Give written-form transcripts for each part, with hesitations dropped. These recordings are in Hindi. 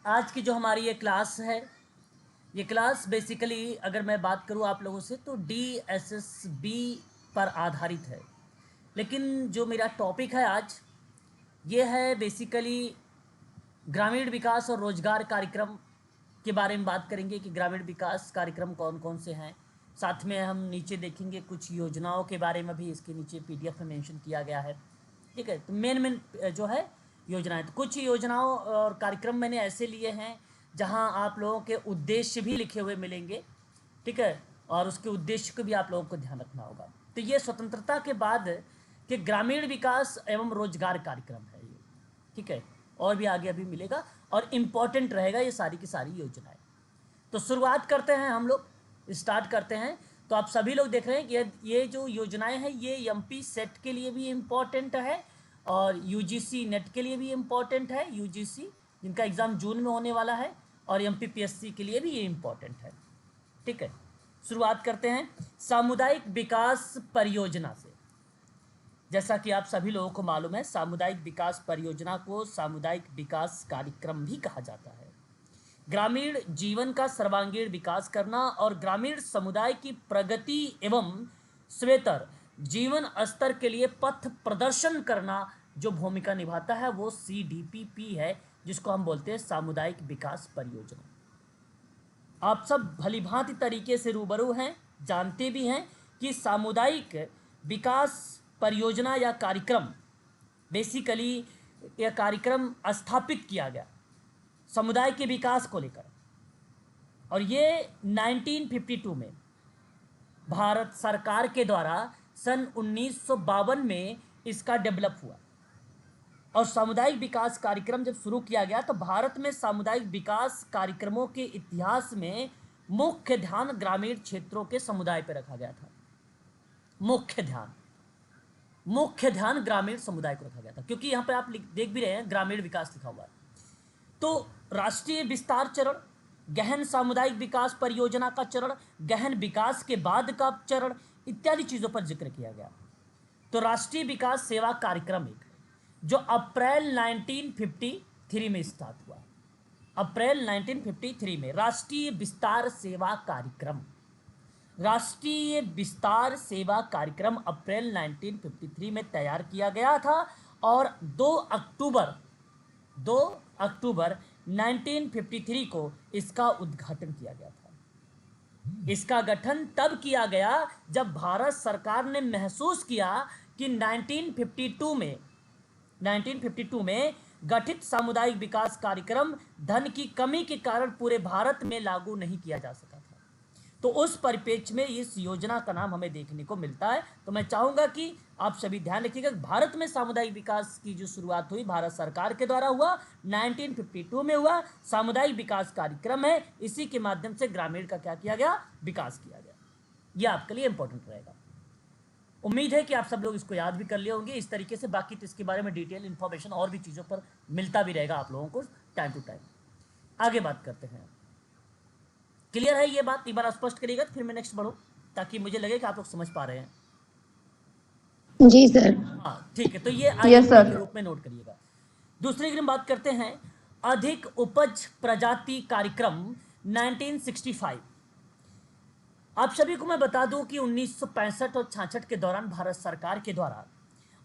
आज की जो हमारी ये क्लास है, ये क्लास बेसिकली अगर मैं बात करूँ आप लोगों से तो DSSB पर आधारित है। लेकिन जो मेरा टॉपिक है आज, ये है बेसिकली ग्रामीण विकास और रोजगार कार्यक्रम के बारे में बात करेंगे कि ग्रामीण विकास कार्यक्रम कौन कौन से हैं। साथ में हम नीचे देखेंगे कुछ योजनाओं के बारे में भी, इसके नीचे PDF में मेंशन किया गया है। ठीक है, तो मेन जो है योजनाएं, तो कुछ योजनाओं और कार्यक्रम मैंने ऐसे लिए हैं जहां आप लोगों के उद्देश्य भी लिखे हुए मिलेंगे। ठीक है, और उसके उद्देश्य को भी आप लोगों को ध्यान रखना होगा। तो ये स्वतंत्रता के बाद के ग्रामीण विकास एवं रोजगार कार्यक्रम है ये। ठीक है, और भी आगे अभी मिलेगा और इम्पोर्टेंट रहेगा ये सारी की सारी योजनाएं। तो शुरुआत करते हैं, हम लोग स्टार्ट करते हैं। तो आप सभी लोग देख रहे हैं कि ये जो योजनाएं हैं ये MP सेट के लिए भी इम्पोर्टेंट है और UGC नेट के लिए भी इम्पोर्टेंट है। UGC जिनका एग्ज़ाम जून में होने वाला है और MPPSC के लिए भी ये इम्पोर्टेंट है। ठीक है, शुरुआत करते हैं सामुदायिक विकास परियोजना से। जैसा कि आप सभी लोगों को मालूम है, सामुदायिक विकास परियोजना को सामुदायिक विकास कार्यक्रम भी कहा जाता है। ग्रामीण जीवन का सर्वांगीण विकास करना और ग्रामीण समुदाय की प्रगति एवं स्वेतर जीवन स्तर के लिए पथ प्रदर्शन करना जो भूमिका निभाता है वो CDPP है, जिसको हम बोलते हैं सामुदायिक विकास परियोजना। आप सब भलीभांति तरीके से रूबरू हैं, जानते भी हैं कि सामुदायिक विकास परियोजना या कार्यक्रम बेसिकली यह कार्यक्रम स्थापित किया गया समुदाय के विकास को लेकर, और ये 1952 में भारत सरकार के द्वारा सन 1952 में इसका डेवलप हुआ। और सामुदायिक विकास कार्यक्रम जब शुरू किया गया तो भारत में सामुदायिक विकास कार्यक्रमों के इतिहास में मुख्य ध्यान ग्रामीण क्षेत्रों के समुदाय पर रखा गया था। मुख्य ध्यान ग्रामीण समुदाय को रखा गया था, क्योंकि यहाँ पर आप देख भी रहे हैं ग्रामीण विकास लिखा हुआ है। तो राष्ट्रीय विस्तार चरण, गहन सामुदायिक विकास परियोजना का चरण, गहन विकास के बाद का चरण इत्यादि चीजों पर जिक्र किया गया। तो राष्ट्रीय विकास सेवा कार्यक्रम एक जो अप्रैल 1953 में स्टार्ट हुआ। अप्रैल 1953 में राष्ट्रीय विस्तार सेवा कार्यक्रम, राष्ट्रीय विस्तार सेवा कार्यक्रम अप्रैल 1953 में तैयार किया गया था और 2 अक्टूबर 1953 को इसका उद्घाटन किया गया था। इसका गठन तब किया गया जब भारत सरकार ने महसूस किया कि 1952 में गठित सामुदायिक विकास कार्यक्रम धन की कमी के कारण पूरे भारत में लागू नहीं किया जा सका था। तो उस परिप्रेक्ष्य में इस योजना का नाम हमें देखने को मिलता है। तो मैं चाहूंगा कि आप सभी ध्यान रखिएगा, भारत में सामुदायिक विकास की जो शुरुआत हुई भारत सरकार के द्वारा हुआ, 1952 में हुआ। सामुदायिक विकास कार्यक्रम है, इसी के माध्यम से ग्रामीण का क्या किया गया, विकास किया गया। यह आपके लिए इंपॉर्टेंट रहेगा। उम्मीद है कि आप सब लोग इसको याद भी कर लिए होंगे इस तरीके से। बाकी तो इसके बारे में डिटेल इन्फॉर्मेशन और भी चीज़ों पर मिलता भी रहेगा आप लोगों को टाइम टू टाइम। आगे बात करते हैं। क्लियर है ये बात? एक बार स्पष्ट करिएगा फिर मैं नेक्स्ट बढ़ूँ, ताकि मुझे लगे कि आप लोग समझ पा रहे हैं। जी सर। हाँ ठीक है, तो ये IMP के रूप में नोट करिएगा। दूसरी की हम बात करते हैं अधिक उपज प्रजाति कार्यक्रम 1965। आप सभी को मैं बता दूं कि 1965 और 66 के दौरान भारत सरकार के द्वारा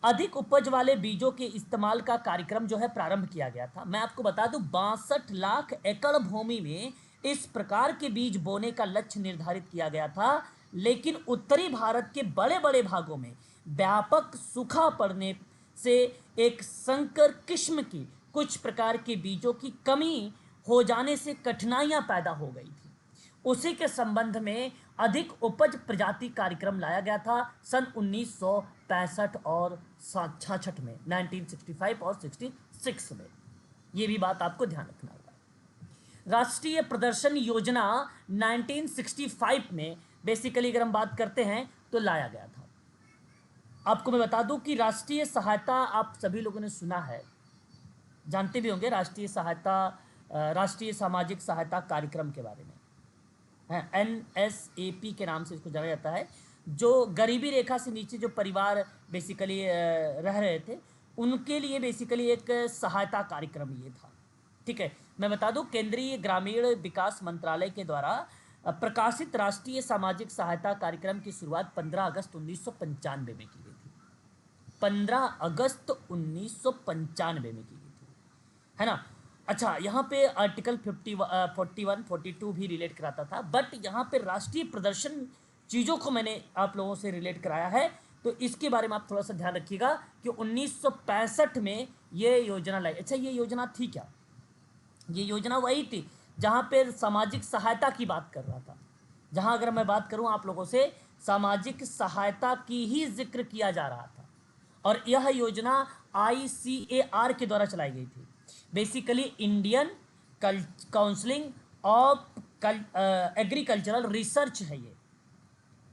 अधिक उपज वाले बीजों के इस्तेमाल का कार्यक्रम जो है प्रारंभ किया गया था। मैं आपको बता दूं 62 लाख एकड़ भूमि में इस प्रकार के बीज बोने का लक्ष्य निर्धारित किया गया था, लेकिन उत्तरी भारत के बड़े बड़े भागों में व्यापक सूखा पड़ने से एक संकर किस्म की कुछ प्रकार के बीजों की कमी हो जाने से कठिनाइयां पैदा हो गई थी। उसी के संबंध में अधिक उपज प्रजाति कार्यक्रम लाया गया था सन 1965 और 66 में, 1965 और 66 में। ये भी बात आपको ध्यान रखना होगा। राष्ट्रीय प्रदर्शन योजना 1965 में बेसिकली अगर हम बात करते हैं तो लाया गया था। आपको मैं बता दूं कि राष्ट्रीय सहायता आप सभी लोगों ने सुना है, जानते भी होंगे राष्ट्रीय सामाजिक सहायता कार्यक्रम के बारे में। NSAP के नाम से इसको जाना जाता है। जो गरीबी रेखा से नीचे जो परिवार बेसिकली रह रहे थे उनके लिए बेसिकली एक सहायता कार्यक्रम ये था। ठीक है, मैं बता दूं, केंद्रीय ग्रामीण विकास मंत्रालय के द्वारा प्रकाशित राष्ट्रीय सामाजिक सहायता कार्यक्रम की शुरुआत 15 अगस्त 1995 में की गई थी। 15 अगस्त 1995 में की गई थी, है ना। अच्छा, यहाँ पे आर्टिकल 41 42 भी रिलेट कराता था, बट यहाँ पे राष्ट्रीय प्रदर्शन चीज़ों को मैंने आप लोगों से रिलेट कराया है, तो इसके बारे में आप थोड़ा सा ध्यान रखिएगा कि 1965 में ये योजना लाई। अच्छा, ये योजना थी क्या? ये योजना वही थी जहाँ पे सामाजिक सहायता की बात कर रहा था। जहाँ अगर मैं बात करूँ आप लोगों से, सामाजिक सहायता की ही जिक्र किया जा रहा था, और यह योजना ICAR के द्वारा चलाई गई थी। Basically Indian counselling of agricultural research है ये।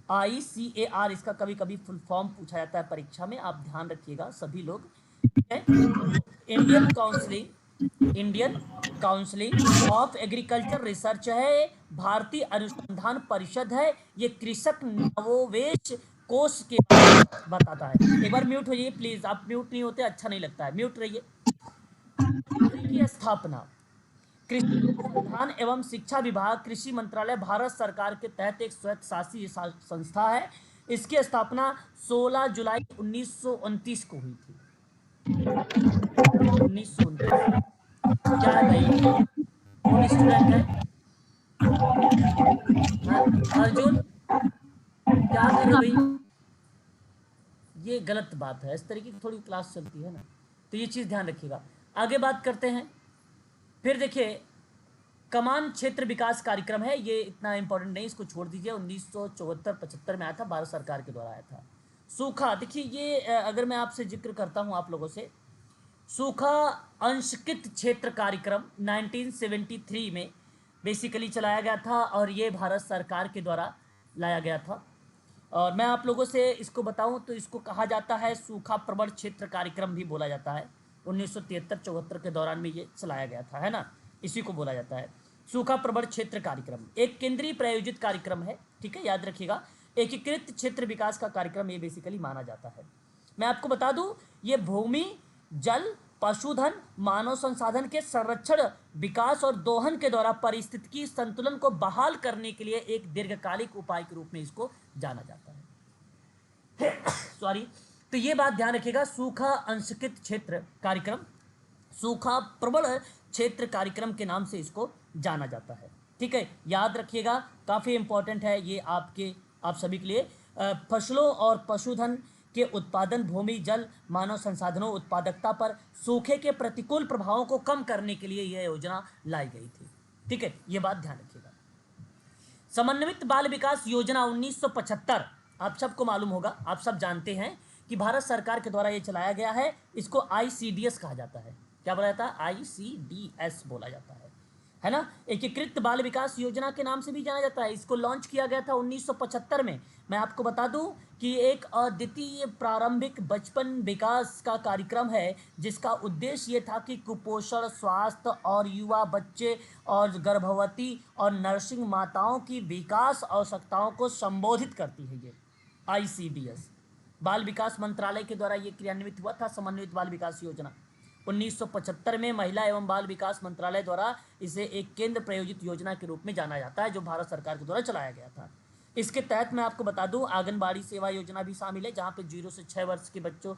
ICAR, इसका कभी कभी फुल फॉर्म पूछा जाता है परीक्षा में, आप ध्यान रखिएगा सभी लोग। Indian counselling of agriculture research है, भारतीय अनुसंधान परिषद है, ये कृषक नवोन्मेष कोष के बताता है। एक बार म्यूट होइए प्लीज, आप म्यूट नहीं होते अच्छा नहीं लगता है, म्यूट रहिए। की स्थापना कृषि अनुसंधान एवं शिक्षा विभाग, कृषि मंत्रालय, भारत सरकार के तहत एक स्वायत्तशासी संस्था है। इसकी स्थापना 16 जुलाई 1929 को हुई थी। 1929। क्या है भाई, कौन स्टूडेंट है? हाँ, अर्जुन क्या कर रहे हो भाई? ये गलत बात है, इस तरीके की थोड़ी क्लास चलती है ना, तो ये चीज़ ध्यान रखिएगा। आगे बात करते हैं। फिर देखिए, कमान क्षेत्र विकास कार्यक्रम है, ये इतना इंपॉर्टेंट नहीं, इसको छोड़ दीजिए। 1974-75 में आया था, भारत सरकार के द्वारा आया था। सूखा, देखिए ये अगर मैं आपसे जिक्र करता हूँ आप लोगों से, सूखा अंशकित क्षेत्र कार्यक्रम 1973 में बेसिकली चलाया गया था, और ये भारत सरकार के द्वारा लाया गया था। और मैं आप लोगों से इसको बताऊं तो इसको कहा जाता है सूखा प्रवण क्षेत्र कार्यक्रम भी बोला जाता है। 1973-74 के दौरान में ये चलाया गया था, है ना, इसी को बोला जाता है सूखा प्रवण क्षेत्र कार्यक्रम। एक केंद्रीय प्रायोजित कार्यक्रम है, ठीक है, याद रखिएगा। एकीकृत क्षेत्र विकास का कार्यक्रम ये बेसिकली माना जाता है। मैं आपको बता दूं, ये भूमि, जल, पशुधन, मानव संसाधन के संरक्षण, विकास और दोहन के द्वारा पारिस्थितिकी संतुलन को बहाल करने के लिए एक दीर्घकालिक उपाय के रूप में इसको जाना जाता है। सॉरी, तो ये बात ध्यान रखिएगा, सूखा अंशकित क्षेत्र कार्यक्रम, सूखा प्रबल क्षेत्र कार्यक्रम के नाम से इसको जाना जाता है, ठीक है, याद रखिएगा, काफ़ी इंपॉर्टेंट है ये आप सभी के लिए। फसलों और पशुधन के उत्पादन, भूमि, जल, मानव संसाधनों, उत्पादकता पर सूखे के प्रतिकूल प्रभावों को कम करने के लिए यह योजना लाई गई थी, ठीक है, ये बात ध्यान रखिएगा। समन्वित बाल विकास योजना 1975, आप सबको मालूम होगा, आप सब जानते हैं कि भारत सरकार के द्वारा ये चलाया गया है। इसको ICDS कहा जाता है। क्या बोला जाता है? ICDS बोला जाता है ना। एकीकृत बाल विकास योजना के नाम से भी जाना जाता है। इसको लॉन्च किया गया था 1975 में। मैं आपको बता दूं कि एक अद्वितीय प्रारंभिक बचपन विकास का कार्यक्रम है, जिसका उद्देश्य ये था कि कुपोषण, स्वास्थ्य और युवा बच्चे और गर्भवती और नर्सिंग माताओं की विकास आवश्यकताओं को संबोधित करती है। ये ICDS बाल विकास मंत्रालय के द्वारा ये क्रियान्वित हुआ था, समन्वित बाल विकास योजना। 1975 में महिला एवं बाल विकास मंत्रालय द्वारा इसे एक केंद्र प्रायोजित योजना के रूप में जाना जाता है, जो भारत सरकार के द्वारा चलाया गया था। इसके तहत मैं आपको बता दूं, आंगनबाड़ी सेवा योजना भी शामिल है, जहां पे 0 से 6 वर्ष के बच्चों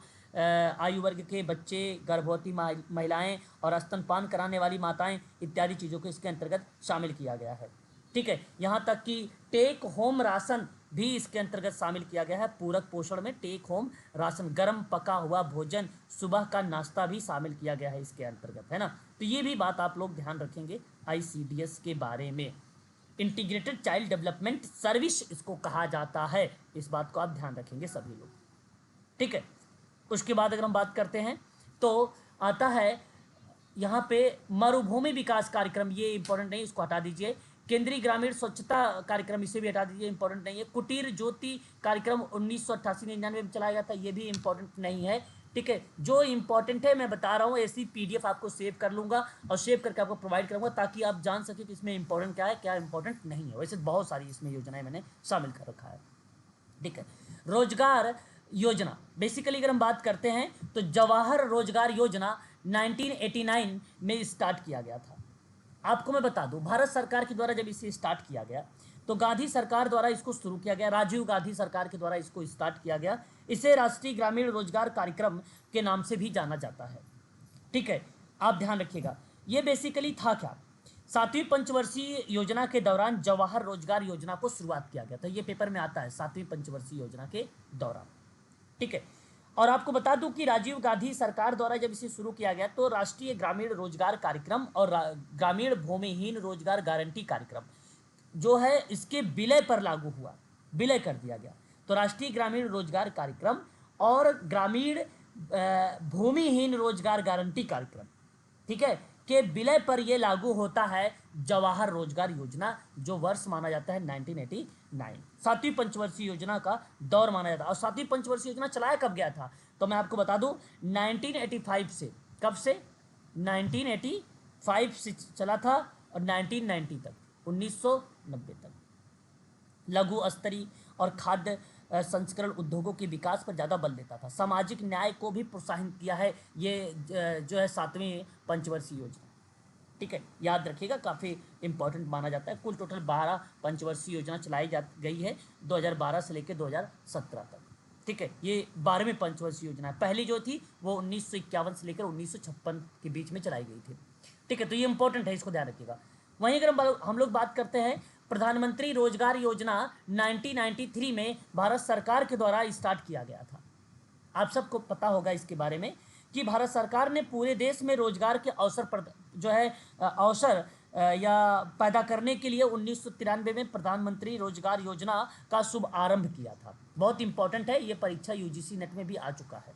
आयु वर्ग के बच्चे, गर्भवती महिलाएं और स्तनपान कराने वाली माताएं इत्यादि चीज़ों को इसके अंतर्गत शामिल किया गया है, ठीक है। यहाँ तक कि टेक होम राशन भी इसके अंतर्गत शामिल किया गया है। पूरक पोषण में टेक होम राशन, गर्म पका हुआ भोजन, सुबह का नाश्ता भी शामिल किया गया है इसके अंतर्गत, है ना। तो ये भी बात आप लोग ध्यान रखेंगे ICDS के बारे में। इंटीग्रेटेड चाइल्ड डेवलपमेंट सर्विस इसको कहा जाता है, इस बात को आप ध्यान रखेंगे सभी लोग, ठीक है। उसके बाद अगर हम बात करते हैं तो आता है यहाँ पे मरुभूमि विकास कार्यक्रम, ये इंपॉर्टेंट नहीं, इसको हटा दीजिए। केंद्रीय ग्रामीण स्वच्छता कार्यक्रम, इसे भी हटा दीजिए, इंपॉर्टेंट नहीं है। कुटीर ज्योति कार्यक्रम 1988-99 में चलाया गया था, ये भी इंपॉर्टेंट नहीं है, ठीक है। जो इंपॉर्टेंट है मैं बता रहा हूँ, ऐसी PDF आपको सेव कर लूँगा और सेव करके आपको प्रोवाइड करूँगा, ताकि आप जान सकें कि इसमें इंपॉर्टेंट क्या है, क्या इंपॉर्टेंट नहीं है। वैसे बहुत सारी इसमें योजनाएं मैंने शामिल कर रखा है, ठीक है। रोजगार योजना, बेसिकली अगर हम बात करते हैं तो जवाहर रोजगार योजना 1989 में स्टार्ट किया गया था। आपको मैं बता दूं, भारत सरकार के द्वारा जब इसे स्टार्ट किया गया तो गांधी सरकार द्वारा इसको शुरू किया गया, राजीव गांधी सरकार के द्वारा इसको स्टार्ट किया गया। इसे राष्ट्रीय ग्रामीण रोजगार कार्यक्रम के नाम से भी जाना जाता है। ठीक है, आप ध्यान रखिएगा। ये बेसिकली था क्या, सातवीं पंचवर्षीय योजना के दौरान जवाहर रोजगार योजना को शुरुआत किया गया था। ये पेपर में आता है, सातवीं पंचवर्षीय योजना के दौरान। ठीक है, और आपको बता दूं कि राजीव गांधी सरकार द्वारा जब इसे शुरू किया गया तो राष्ट्रीय ग्रामीण रोजगार कार्यक्रम और ग्रामीण भूमिहीन रोजगार गारंटी कार्यक्रम जो है इसके विलय पर लागू हुआ, विलय कर दिया गया। तो राष्ट्रीय ग्रामीण रोजगार कार्यक्रम और ग्रामीण भूमिहीन रोजगार गारंटी कार्यक्रम, ठीक है, के विलय पर यह लागू होता है जवाहर रोजगार योजना, जो वर्ष माना जाता है 1989, सातवीं पंचवर्षीय योजना का दौर माना जाता है। और सातवीं पंचवर्षीय योजना चलाया कब गया था, तो मैं आपको बता दूं 1985 से, कब से 1985 से चला था और 1990 तक, 1990 तक लघु स्तरीय और खाद्य संस्करण उद्योगों के विकास पर ज़्यादा बल देता था। सामाजिक न्याय को भी प्रोत्साहित किया है ये जो है सातवीं पंचवर्षीय योजना। ठीक है, याद रखिएगा, काफ़ी इंपॉर्टेंट माना जाता है। कुल टोटल 12 पंचवर्षीय योजना चलाई जा गई है 2012 से लेकर 2017 तक। ठीक है, ये 12वीं पंचवर्षीय योजना है। पहली जो थी वो 1951 से लेकर 1956 के बीच में चलाई गई थी। ठीक है, तो ये इंपॉर्टेंट है, इसको ध्यान रखिएगा। वहीं अगर हम लोग बात करते हैं प्रधानमंत्री रोजगार योजना 1993 में भारत सरकार के द्वारा स्टार्ट किया गया था। आप सबको पता होगा इसके बारे में कि भारत सरकार ने पूरे देश में रोजगार के अवसर या पैदा करने के लिए 1993 में प्रधानमंत्री रोजगार योजना का शुभ आरंभ किया था। बहुत इंपॉर्टेंट है, ये परीक्षा यूजीसी नेट में भी आ चुका है।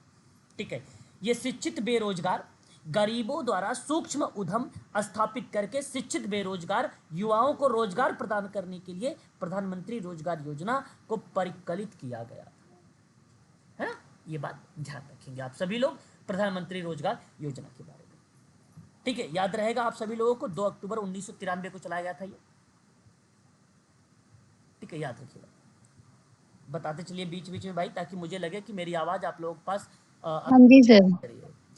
ठीक है, ये शिक्षित बेरोजगार गरीबों द्वारा सूक्ष्म उद्यम स्थापित करके शिक्षित बेरोजगार युवाओं को रोजगार प्रदान करने के लिए प्रधानमंत्री रोजगार योजना को परिकलित किया गया है ना। ये बात ध्यान रखेंगे आप सभी लोग प्रधानमंत्री रोजगार योजना के बारे में। ठीक है, याद रहेगा आप सभी लोगों को 2 अक्टूबर 1993 को चलाया गया था ये। ठीक है, याद रखिएगा, बताते चलिए बीच बीच में भाई, ताकि मुझे लगे कि मेरी आवाज आप लोगों के पास हाँ जी सर।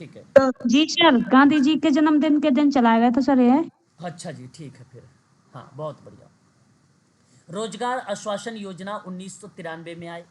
ठीक है जी सर, गांधी जी के जन्मदिन के दिन चलाया गया था सर ये। अच्छा जी, ठीक है फिर, हाँ बहुत बढ़िया। रोजगार आश्वासन योजना 1993 में आए।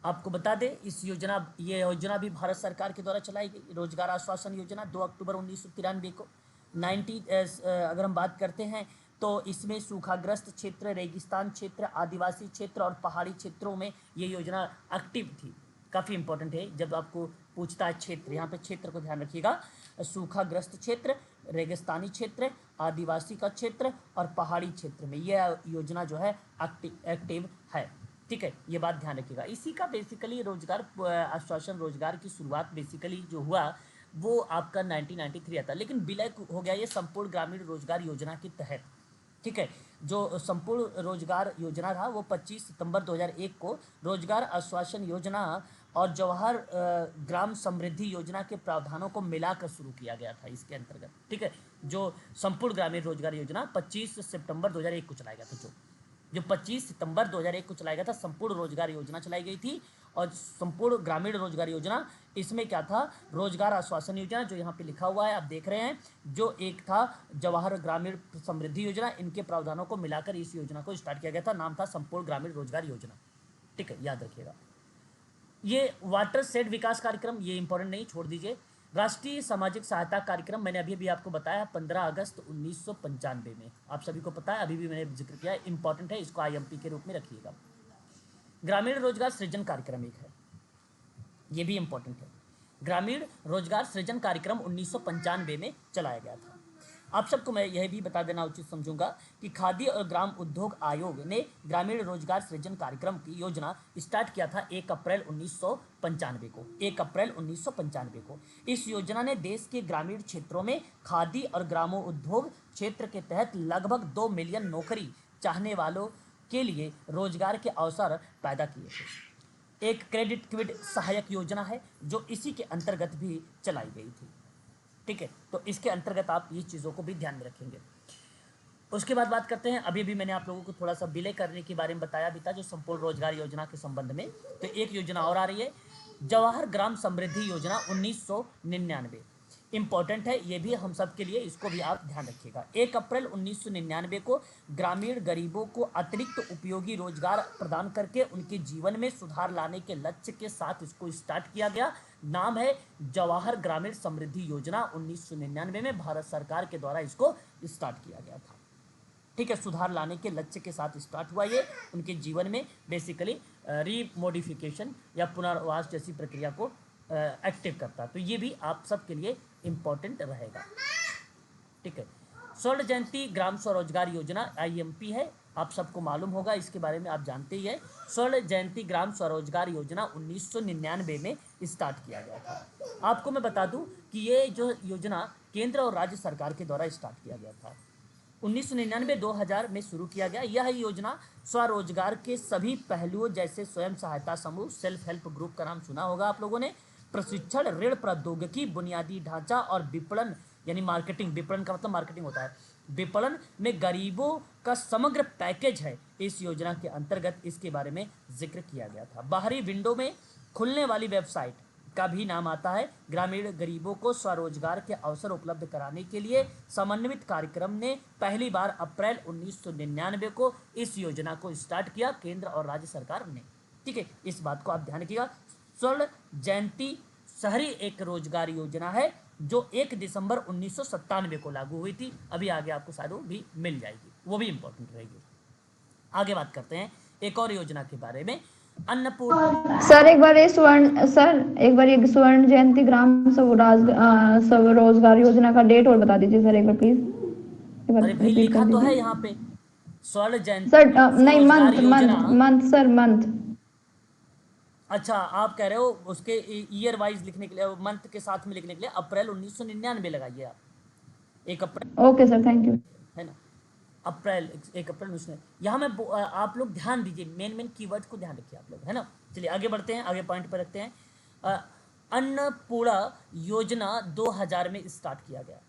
आपको बता दें ये योजना भी भारत सरकार के द्वारा चलाई गई। रोजगार आश्वासन योजना 2 अक्टूबर 1993 को अगर हम बात करते हैं तो इसमें सूखाग्रस्त क्षेत्र, रेगिस्तान क्षेत्र, आदिवासी क्षेत्र और पहाड़ी क्षेत्रों में ये योजना एक्टिव थी। काफ़ी इंपॉर्टेंट है जब आपको पूछता है क्षेत्र, यहाँ पे क्षेत्र को ध्यान रखिएगा। सूखाग्रस्त क्षेत्र, रेगिस्तानी क्षेत्र, आदिवासी का क्षेत्र और पहाड़ी क्षेत्र में यह योजना जो है एक्टिव है। ठीक है, ये बात ध्यान रखिएगा। इसी का बेसिकली रोजगार आश्वासन रोजगार की शुरुआत बेसिकली जो हुआ वो आपका 1993 आता, लेकिन विलय हो गया ये संपूर्ण ग्रामीण रोजगार योजना के तहत। ठीक है, जो संपूर्ण रोजगार योजना था वो 25 सितंबर 2001 को रोजगार आश्वासन योजना और जवाहर ग्राम समृद्धि योजना के प्रावधानों को मिलाकर शुरू किया गया था इसके अंतर्गत। ठीक है, जो संपूर्ण ग्रामीण रोजगार योजना 25 सितंबर 2001 को चलाया गया था, जो 25 सितंबर 2001 को चलाया गया था, संपूर्ण रोजगार योजना चलाई गई थी। और संपूर्ण ग्रामीण रोजगार योजना, इसमें क्या था, रोजगार आश्वासन योजना जो यहाँ पे लिखा हुआ है आप देख रहे हैं, जो एक था जवाहर ग्रामीण समृद्धि योजना, इनके प्रावधानों को मिलाकर इस योजना को स्टार्ट किया गया था। नाम था संपूर्ण ग्रामीण रोजगार योजना। ठीक है, याद रखिएगा। ये वाटर शेड विकास कार्यक्रम, ये इंपॉर्टेंट नहीं, छोड़ दीजिए। राष्ट्रीय सामाजिक सहायता कार्यक्रम, मैंने अभी भी आपको बताया 15 अगस्त 1995 में, आप सभी को पता है, अभी भी मैंने जिक्र किया, इंपॉर्टेंट है, इसको आईएमपी के रूप में रखिएगा। ग्रामीण रोजगार सृजन कार्यक्रम एक है, ये भी इंपॉर्टेंट है। ग्रामीण रोजगार सृजन कार्यक्रम 1995 में चलाया गया था। आप सबको मैं यह भी बता देना उचित समझूंगा कि खादी और ग्राम उद्योग आयोग ने ग्रामीण रोजगार सृजन कार्यक्रम की योजना स्टार्ट किया था 1 अप्रैल 1995 को। 1 अप्रैल 1995 को इस योजना ने देश के ग्रामीण क्षेत्रों में खादी और ग्रामों उद्योग क्षेत्र के तहत लगभग 2 मिलियन नौकरी चाहने वालों के लिए रोजगार के अवसर पैदा किए थे। एक क्रेडिट क्विड सहायक योजना है जो इसी के अंतर्गत भी चलाई गई थी। ठीक है, तो इसके अंतर्गत आप ये चीज़ों को भी ध्यान में रखेंगे। उसके बाद बात करते हैं, अभी भी मैंने आप लोगों को थोड़ा सा विलय करने के बारे में बताया भी था, जो संपूर्ण रोजगार योजना के संबंध में। तो एक योजना और आ रही है, जवाहर ग्राम समृद्धि योजना 1999। इम्पॉर्टेंट है ये भी हम सब के लिए, इसको भी आप ध्यान रखिएगा। 1 अप्रैल 1999 को ग्रामीण गरीबों को अतिरिक्त उपयोगी रोजगार प्रदान करके उनके जीवन में सुधार लाने के लक्ष्य के साथ इसको स्टार्ट किया गया। नाम है जवाहर ग्रामीण समृद्धि योजना। 1999 में भारत सरकार के द्वारा इसको स्टार्ट किया गया था। ठीक है, सुधार लाने के लक्ष्य के साथ स्टार्ट हुआ ये, उनके जीवन में बेसिकली रीमोडिफिकेशन या पुनर्वास जैसी प्रक्रिया को एक्टिव करता। तो ये भी आप सबके लिए इम्पोर्टेंट रहेगा। ठीक है, स्वर्ण जयंती ग्राम स्वरोजगार योजना IMP है, आप सबको मालूम होगा, इसके बारे में आप जानते ही है। स्वर्ण जयंती ग्राम स्वरोजगार योजना 1999 में स्टार्ट किया गया था। आपको मैं बता दूं कि ये जो योजना केंद्र और राज्य सरकार के द्वारा स्टार्ट किया गया था। 1999-2000 में शुरू किया गया। यह योजना स्वरोजगार के सभी पहलुओं जैसे स्वयं सहायता समूह, सेल्फ हेल्प ग्रुप का नाम सुना होगा आप लोगों ने, प्रशिक्षण, ऋण, प्रौद्योगिकी, बुनियादी ढांचा और विपणन यानी मार्केटिंग, विपणन का मतलब मार्केटिंग होता है, विपणन में गरीबों का समग्र पैकेज है। इस योजना के अंतर्गत इसके बारे में जिक्र किया गया था। बाहरी विंडो में खुलने वाली वेबसाइट का भी नाम आता है। ग्रामीण गरीबों को स्वरोजगार के अवसर उपलब्ध कराने के लिए समन्वित कार्यक्रम ने पहली बार अप्रैल 1999 को इस योजना को स्टार्ट किया, केंद्र और राज्य सरकार ने। ठीक है, इस बात को आप ध्यान रखिएगा। स्वर्ण जयंती शहरी एक रोजगार योजना है जो 1 दिसंबर 1997 को लागू हुई थी। अभी आगे आपको शायद वो भी मिल जाएगी, वो भी इंपॉर्टेंट रहेगी। आगे बात करते हैं एक और योजना के बारे में, अन्नपूर्णा। सर एक बार ये स्वर्ण जयंती ग्राम स्वरोजगार योजना का डेट और बता दीजिए सर, एक बार प्लीज, एक बार अरे भाई रिपीट कर लिखा तो है दीजिए यहाँ पे स्वर्ण जयंती सर। नहीं, स्वरोजगार मंथ योजना। Month month sir, month. अच्छा, आप कह रहे हो उसके ईयर वाइज लिखने के लिए, मंथ के साथ में लिखने के लिए अप्रैल 1999 लगाइए आप, 1 अप्रैल, ओके सर, थैंक यू। है ना, अप्रैल 1 अप्रैल उसने यहाँ में आप लोग ध्यान दीजिए, मेन मेन कीवर्ड को ध्यान रखिए आप लोग, है ना। चलिए आगे बढ़ते हैं, आगे पॉइंट पर रखते हैं। अन्नपूर्णा योजना 2000 में स्टार्ट किया गया।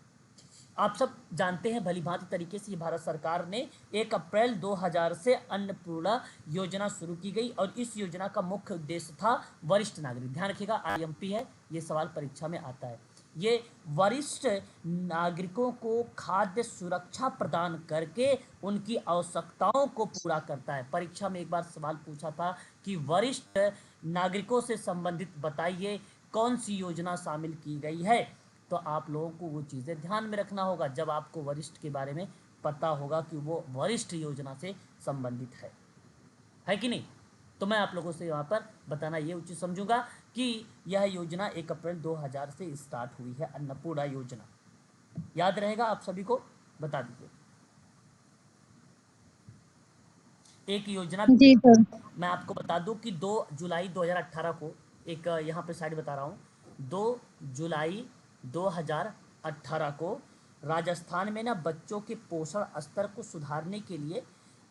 आप सब जानते हैं भली भांति तरीके से, भारत सरकार ने 1 अप्रैल 2000 से अन्नपूर्णा योजना शुरू की गई और इस योजना का मुख्य उद्देश्य था वरिष्ठ नागरिक, ध्यान रखिएगा IMP है, ये सवाल परीक्षा में आता है। ये वरिष्ठ नागरिकों को खाद्य सुरक्षा प्रदान करके उनकी आवश्यकताओं को पूरा करता है। परीक्षा में एक बार सवाल पूछा था कि वरिष्ठ नागरिकों से संबंधित बताइए कौन सी योजना शामिल की गई है, तो आप लोगों को वो चीज़ें ध्यान में रखना होगा जब आपको वरिष्ठ के बारे में पता होगा कि वो वरिष्ठ योजना से संबंधित है कि नहीं। तो मैं आप लोगों से यहाँ पर बताना ये उचित समझूंगा कि यह योजना 1 अप्रैल 2000 से स्टार्ट हुई है, अन्नपूर्णा योजना। याद रहेगा आप सभी को, बता दीजिए। एक योजना जी सर। मैं आपको बता दूं कि 2 जुलाई 2018 को, एक यहाँ पे साइड बता रहा हूँ, 2 जुलाई 2018 को राजस्थान में ना बच्चों के पोषण स्तर को सुधारने के लिए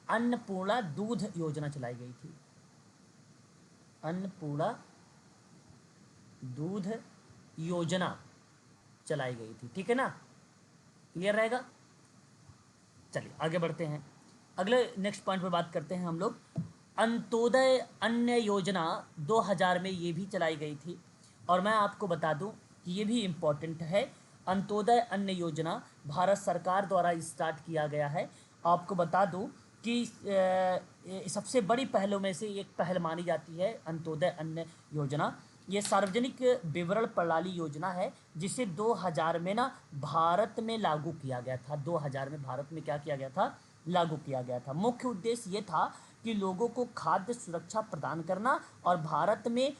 अन्नपूर्णा दूध योजना चलाई गई थी। अन्नपूर्णा दूध योजना चलाई गई थी, ठीक है ना, क्लियर रहेगा। चलिए आगे बढ़ते हैं, अगले नेक्स्ट पॉइंट पर बात करते हैं हम लोग। अंत्योदय अन्न योजना 2000 में ये भी चलाई गई थी और मैं आपको बता दूं कि ये भी इम्पोर्टेंट है। अंत्योदय अन्न योजना भारत सरकार द्वारा स्टार्ट किया गया है। आपको बता दूं कि सबसे बड़ी पहलों में से एक पहल मानी जाती है अंत्योदय अन्न योजना। ये सार्वजनिक विवरण प्रणाली योजना है जिसे 2000 में ना भारत में लागू किया गया था। 2000 में भारत में क्या किया गया था, लागू किया गया था। मुख्य उद्देश्य ये था कि लोगों को खाद्य सुरक्षा प्रदान करना और भारत में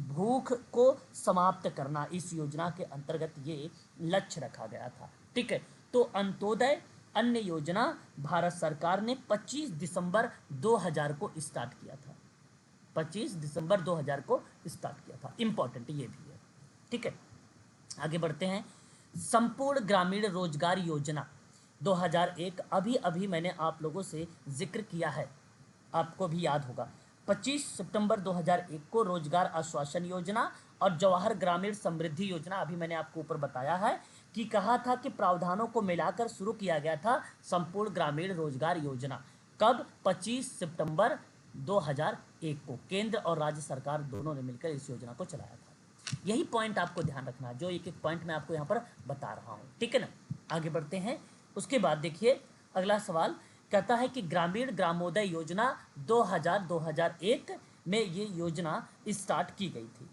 भूख को समाप्त करना, इस योजना के अंतर्गत ये लक्ष्य रखा गया था। ठीक है, तो अंत्योदय अन्न योजना भारत सरकार ने 25 दिसंबर 2000 को स्टार्ट किया था। 25 दिसंबर 2000 को स्टार्ट किया था, इंपॉर्टेंट ये भी है। ठीक है, आगे बढ़ते हैं। संपूर्ण ग्रामीण रोजगार योजना 2001, अभी अभी मैंने आप लोगों से जिक्र किया है, आपको भी याद होगा। 25 सितंबर 2001 को रोजगार आश्वासन योजना और जवाहर ग्रामीण समृद्धि योजना, अभी मैंने आपको ऊपर बताया है कि कहा था कि प्रावधानों को मिलाकर शुरू किया गया था संपूर्ण ग्रामीण रोजगार योजना। कब? 25 सितंबर 2001 को केंद्र और राज्य सरकार दोनों ने मिलकर इस योजना को चलाया था। यही पॉइंट आपको ध्यान रखना है, जो एक एक पॉइंट मैं आपको यहाँ पर बता रहा हूँ, ठीक है ना। आगे बढ़ते हैं। उसके बाद देखिए अगला सवाल कहता है कि ग्रामीण ग्रामोदय योजना 2001 में ये योजना स्टार्ट की गई थी।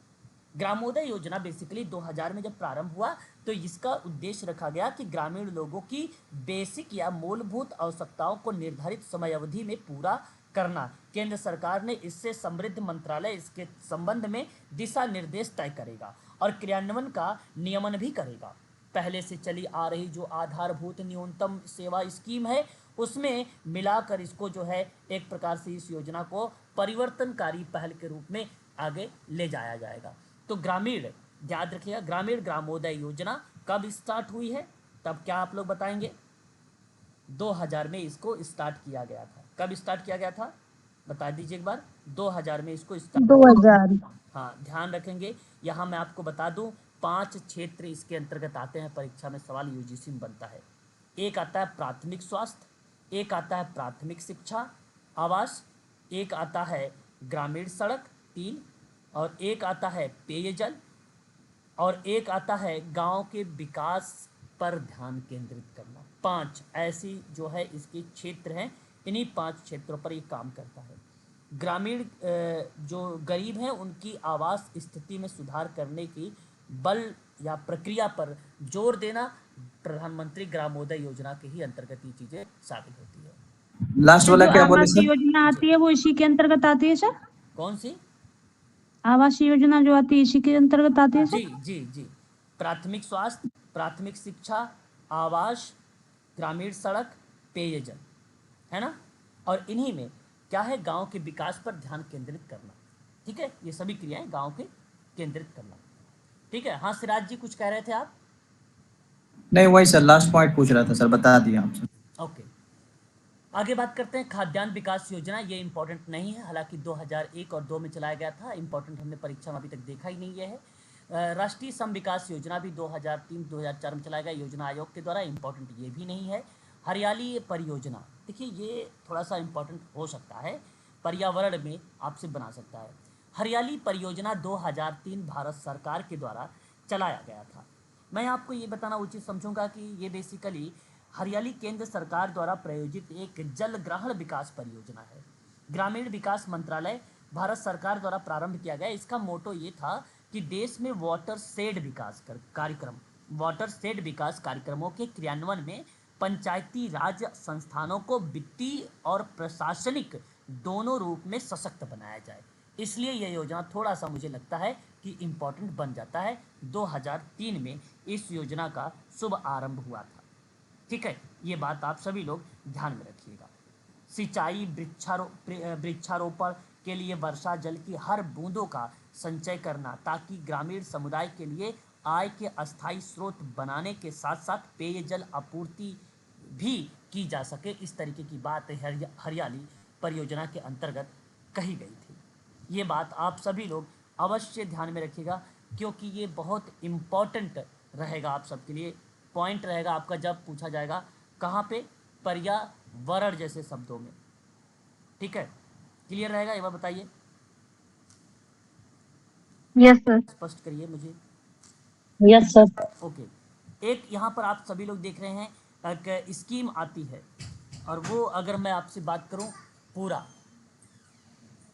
ग्रामोदय योजना बेसिकली 2000 में जब प्रारंभ हुआ तो इसका उद्देश्य रखा गया कि ग्रामीण लोगों की बेसिक या मूलभूत आवश्यकताओं को निर्धारित समय अवधि में पूरा करना। केंद्र सरकार ने इससे समृद्ध मंत्रालय इसके संबंध में दिशा निर्देश तय करेगा और क्रियान्वयन का नियमन भी करेगा। पहले से चली आ रही जो आधारभूत न्यूनतम सेवा स्कीम है उसमें मिलाकर इसको जो है एक प्रकार से इस योजना को परिवर्तनकारी पहल के रूप में आगे ले जाया जाएगा। तो ग्रामीण, याद रखिएगा, ग्रामीण ग्रामोदय योजना कब स्टार्ट हुई है, तब क्या आप लोग बताएंगे? 2000 में इसको स्टार्ट किया गया था। कब स्टार्ट किया गया था बता दीजिए एक बार। 2000 में इसको स्टार्ट 2000। हाँ, ध्यान रखेंगे। यहाँ मैं आपको बता दूं 5 क्षेत्र इसके अंतर्गत आते हैं, परीक्षा में सवाल यूजीसी में बनता है। एक आता है प्राथमिक स्वास्थ्य, एक आता है प्राथमिक शिक्षा आवास, एक आता है ग्रामीण सड़क 3, और एक आता है पेयजल, और एक आता है गांव के विकास पर ध्यान केंद्रित करना। 5 ऐसी जो है इसके क्षेत्र हैं, इन्हीं 5 क्षेत्रों पर ये काम करता है। ग्रामीण जो गरीब हैं उनकी आवास स्थिति में सुधार करने की बल या प्रक्रिया पर जोर देना प्रधानमंत्री ग्रामोदय योजना के ही अंतर्गत ये चीज़ें शामिल होती है। लास्ट वाला जो क्या बोले आवास सर? योजना आती है वो इसी के अंतर्गत आती है सर? कौन सी? आवास योजना जो आती है इसी के अंतर्गत आती है जी सर? जी जी, प्राथमिक स्वास्थ्य, प्राथमिक शिक्षा, आवास, ग्रामीण सड़क, पेयजल, है ना। और इन्हीं में क्या है, गांव के विकास पर ध्यान केंद्रित करना। ठीक है, ये सभी क्रियाएं गांव के केंद्रित करना। ठीक है। हाँ सिराज जी कुछ कह रहे थे आप? नहीं वही सर, लास्ट पॉइंट पूछ रहा था सर, बता दिया आप सर। ओके, आगे बात करते हैं खाद्यान्न विकास योजना। ये इंपॉर्टेंट नहीं है, हालांकि 2001 और 2 में चलाया गया था। इंपॉर्टेंट हमने परीक्षा में अभी तक देखा ही नहीं है। राष्ट्रीय सम विकास योजना भी 2003-2004 में चलाया गया योजना आयोग के द्वारा। इंपॉर्टेंट ये भी नहीं है। हरियाली परियोजना, देखिए ये थोड़ा सा इंपॉर्टेंट हो सकता है, पर्यावरण में आपसे बना सकता है। हरियाली परियोजना 2003 भारत सरकार के द्वारा चलाया गया था। मैं आपको ये बताना उचित समझूंगा कि ये बेसिकली हरियाली केंद्र सरकार द्वारा प्रायोजित एक जल ग्रहण विकास परियोजना है। ग्रामीण विकास मंत्रालय भारत सरकार द्वारा प्रारंभ किया गया। इसका मोटो ये था कि देश में वाटर शेड विकास कार्यक्रमों के क्रियान्वयन में पंचायती राज संस्थानों को वित्तीय और प्रशासनिक दोनों रूप में सशक्त बनाया जाए। इसलिए यह योजना थोड़ा सा मुझे लगता है कि इम्पोर्टेंट बन जाता है। 2003 में इस योजना का शुभ आरंभ हुआ था। ठीक है, ये बात आप सभी लोग ध्यान में रखिएगा। सिंचाई, वृक्षारोपण के लिए वर्षा जल की हर बूंदों का संचय करना, ताकि ग्रामीण समुदाय के लिए आय के अस्थायी स्रोत बनाने के साथ साथ पेयजल आपूर्ति भी की जा सके। इस तरीके की बात हरियाली परियोजना के अंतर्गत कही गई थी। ये बात आप सभी लोग अवश्य ध्यान में रखिएगा, क्योंकि ये बहुत इम्पॉर्टेंट रहेगा आप सबके लिए, पॉइंट रहेगा आपका जब पूछा जाएगा कहाँ पे, पर्यावरण जैसे शब्दों में। ठीक है, क्लियर रहेगा? एक बार बताइए, यस सर। स्पष्ट करिए मुझे। Yes sir. ओके, एक यहाँ पर आप सभी लोग देख रहे हैं एक स्कीम आती है, और वो अगर मैं आपसे बात करूँ,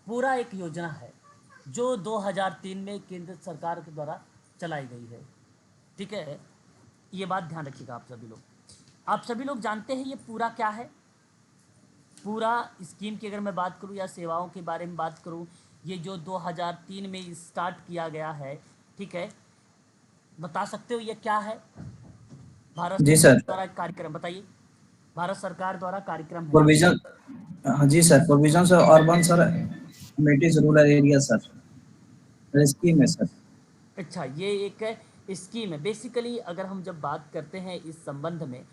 पूरा एक योजना है जो 2003 में केंद्र सरकार के द्वारा चलाई गई है। ठीक है, ये बात ध्यान रखिएगा आप सभी लोग। आप सभी लोग जानते हैं ये पूरा क्या है? पूरा स्कीम की अगर मैं बात करूं या सेवाओं के बारे में बात करूं, ये जो 2003 में स्टार्ट किया गया है, ठीक है, बता सकते हो ये क्या है? भारत जी सरकार सर। द्वारा कार्यक्रम, बताइए। भारत सरकार द्वारा कार्यक्रम है। प्रोविजन, हाँ जी sir, provision sir, urban sir, मेटिस रूरल एरिया सर, स्कीम है सर। अच्छा, ये एक स्कीम है बेसिकली। अगर हम जब बात करते हैं इस संबंध में,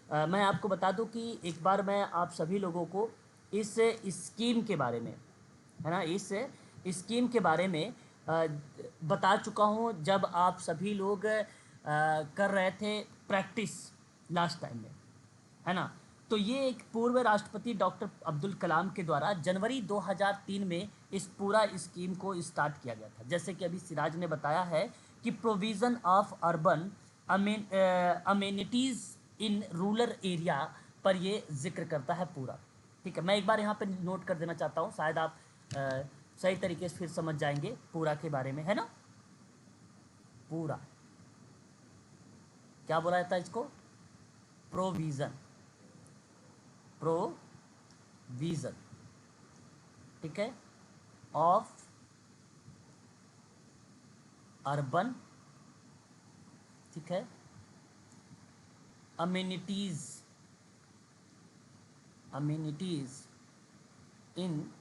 मैं आपको बता दूं कि एक बार मैं आप सभी लोगों को इस स्कीम के बारे में, है ना, इस स्कीम के बारे में बता चुका हूं जब आप सभी लोग कर रहे थे प्रैक्टिस लास्ट टाइम में, है ना। तो ये एक पूर्व राष्ट्रपति डॉक्टर अब्दुल कलाम के द्वारा जनवरी 2003 में इस पूरा स्कीम को स्टार्ट किया गया था। जैसे कि अभी सिराज ने बताया है कि provision of urban amenities in rural area पर ये जिक्र करता है पूरा। ठीक है, मैं एक बार यहाँ पे नोट कर देना चाहता हूँ, शायद आप सही तरीके से फिर समझ जाएंगे पूरा के बारे में, है ना। पूरा क्या बोला जाता है इसको? प्रोविज़न, प्रोविज़न, ठीक है, ऑफ अर्बन, ठीक है, अमेनिटीज इन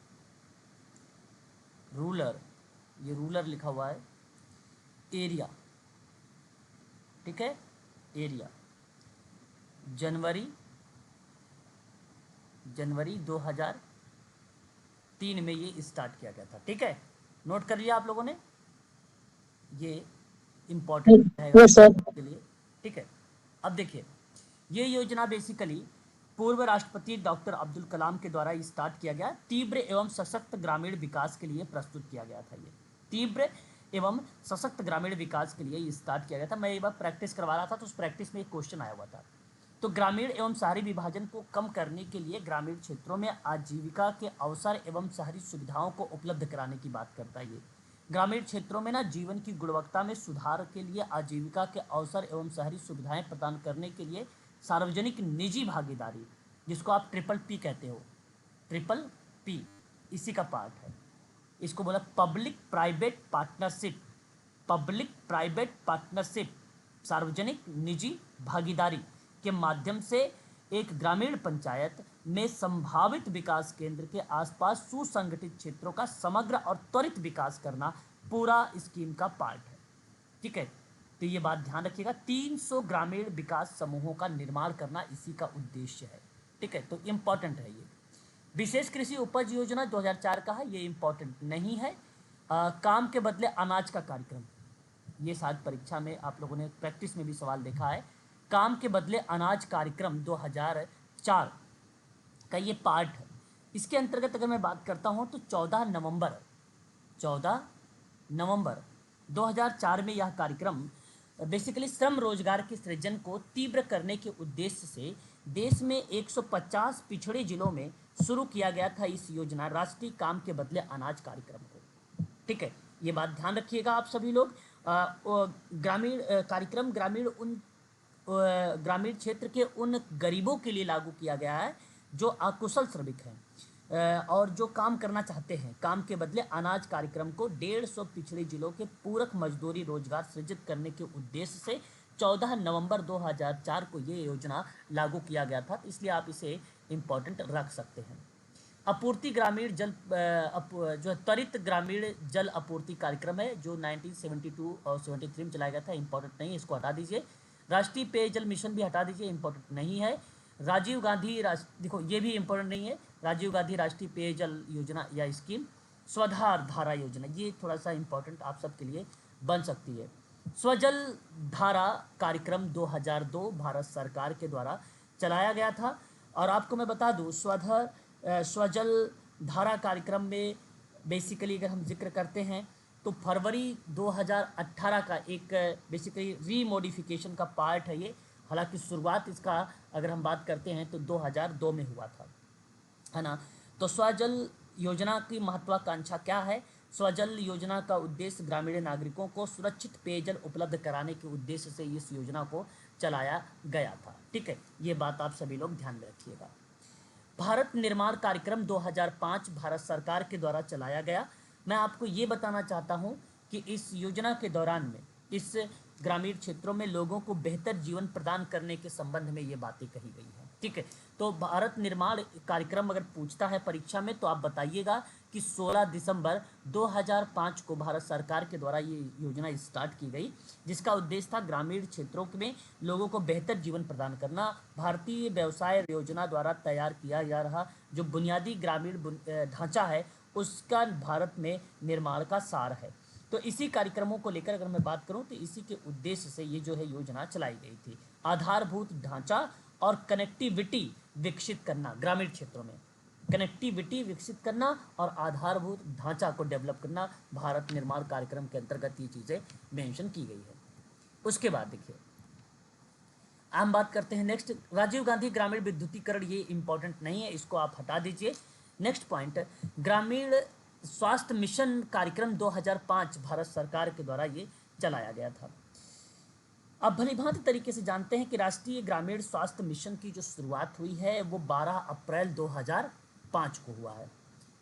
रूरल, ये रूरल लिखा हुआ है, एरिया, ठीक है, एरिया, जनवरी 2003 में ये स्टार्ट किया गया था। ठीक है, नोट कर लिया आप लोगों ने, ये इम्पोर्टेंट है के लिए। ठीक है, अब देखिए, ये योजना बेसिकली पूर्व राष्ट्रपति डॉक्टर अब्दुल कलाम के द्वारा स्टार्ट किया गया, तीव्र एवं सशक्त ग्रामीण विकास के लिए प्रस्तुत किया गया था। ये तीव्र एवं सशक्त ग्रामीण विकास के लिए स्टार्ट किया गया था। मैं एक बार प्रैक्टिस करवा रहा था तो उस प्रैक्टिस में एक क्वेश्चन आया हुआ था। तो ग्रामीण एवं शहरी विभाजन को कम करने के लिए ग्रामीण क्षेत्रों में आजीविका के अवसर एवं शहरी सुविधाओं को उपलब्ध कराने की बात करता है। ये ग्रामीण क्षेत्रों में ना जीवन की गुणवत्ता में सुधार के लिए आजीविका के अवसर एवं शहरी सुविधाएं प्रदान करने के लिए सार्वजनिक निजी भागीदारी, जिसको आप ट्रिपल पी कहते हो, ट्रिपल पी, इसी का पार्ट है। इसको बोला public private partnership, public private partnership, सार्वजनिक निजी भागीदारी के माध्यम से एक ग्रामीण पंचायत में संभावित विकास केंद्र के आसपास सुसंगठित क्षेत्रों का समग्र और त्वरित विकास करना पूरा स्कीम का पार्ट है। ठीक है, तो ये बात ध्यान रखिएगा, 300 ग्रामीण विकास समूहों का निर्माण करना इसी का उद्देश्य है। ठीक है, तो इम्पॉर्टेंट है ये। विशेष कृषि उपज योजना 2004 का है, ये इम्पॉर्टेंट नहीं है। काम के बदले अनाज का कार्यक्रम, ये शायद परीक्षा में आप लोगों ने प्रैक्टिस में भी सवाल देखा है। काम के बदले अनाज कार्यक्रम 2004 का ये पार्ट है। इसके अंतर्गत अगर मैं बात करता हूँ तो 14 नवंबर 2004 में यह कार्यक्रम बेसिकली श्रम रोजगार के सृजन को तीव्र करने के उद्देश्य से देश में 150 पिछड़े जिलों में शुरू किया गया था इस योजना राष्ट्रीय काम के बदले अनाज कार्यक्रम को। ठीक है, ये बात ध्यान रखिएगा आप सभी लोग। ग्रामीण कार्यक्रम ग्रामीण क्षेत्र के उन गरीबों के लिए लागू किया गया है जो अकुशल श्रमिक हैं और जो काम करना चाहते हैं। काम के बदले अनाज कार्यक्रम को 150 पिछड़े जिलों के पूरक मजदूरी रोजगार सृजित करने के उद्देश्य से 14 नवंबर 2004 को ये योजना लागू किया गया था, इसलिए आप इसे इम्पोर्टेंट रख सकते हैं। आपूर्ति ग्रामीण जल जो त्वरित ग्रामीण जल आपूर्ति कार्यक्रम है जो 1972 और 73 में चलाया गया था, इम्पोर्टेंट नहीं है, इसको हटा दीजिए। राष्ट्रीय पेयजल मिशन भी हटा दीजिए, इम्पोर्टेंट नहीं है। राजीव गांधी देखो ये भी इम्पोर्टेंट नहीं है। राजीव गांधी राष्ट्रीय पेयजल योजना या स्कीम, स्वधार धारा योजना, ये थोड़ा सा इम्पोर्टेंट आप सबके लिए बन सकती है। स्वजल धारा कार्यक्रम 2002 भारत सरकार के द्वारा चलाया गया था। और आपको मैं बता दूं, स्वजल धारा कार्यक्रम में बेसिकली अगर हम जिक्र करते हैं तो फरवरी 2018 का एक बेसिकली रीमोडिफिकेशन का पार्ट है ये। हालांकि शुरुआत इसका अगर हम बात करते हैं तो 2002 में हुआ था, है ना। तो स्वजल योजना की महत्वाकांक्षा क्या है? स्वजल योजना का उद्देश्य ग्रामीण नागरिकों को सुरक्षित पेयजल उपलब्ध कराने के उद्देश्य से इस योजना को चलाया गया था। ठीक है, ये बात आप सभी लोग ध्यान में रखिएगा। भारत निर्माण कार्यक्रम 2005 भारत सरकार के द्वारा चलाया गया। मैं आपको ये बताना चाहता हूँ कि इस योजना के दौरान में इस ग्रामीण क्षेत्रों में लोगों को बेहतर जीवन प्रदान करने के संबंध में ये बातें कही गई हैं। ठीक है, तो भारत निर्माण कार्यक्रम अगर पूछता है परीक्षा में तो आप बताइएगा कि 16 दिसंबर 2005 को भारत सरकार के द्वारा ये योजना स्टार्ट की गई, जिसका उद्देश्य था ग्रामीण क्षेत्रों में लोगों को बेहतर जीवन प्रदान करना। भारतीय व्यवसाय योजना द्वारा तैयार किया जा रहा जो बुनियादी ग्रामीण ढांचा है उसका भारत में निर्माण का सार है। तो इसी कार्यक्रमों को लेकर अगर मैं बात करूं तो इसी के उद्देश्य से ये जो है योजना चलाई गई थी। आधारभूत ढांचा और कनेक्टिविटी विकसित करना ग्रामीण क्षेत्रों में, कनेक्टिविटी विकसित करना और आधारभूत ढांचा को डेवलप करना भारत निर्माण कार्यक्रम के अंतर्गत ये चीज़ें मेंशन की गई है। उसके बाद देखिए हम बात करते हैं नेक्स्ट, राजीव गांधी ग्रामीण विद्युतीकरण, ये इंपॉर्टेंट नहीं है, इसको आप हटा दीजिए। नेक्स्ट पॉइंट, ग्रामीण स्वास्थ्य मिशन कार्यक्रम 2005 भारत सरकार के द्वारा ये चलाया गया था। अब भलीभांति तरीके से जानते हैं कि राष्ट्रीय ग्रामीण स्वास्थ्य मिशन की जो शुरुआत हुई है वो 12 अप्रैल 2005 को हुआ है।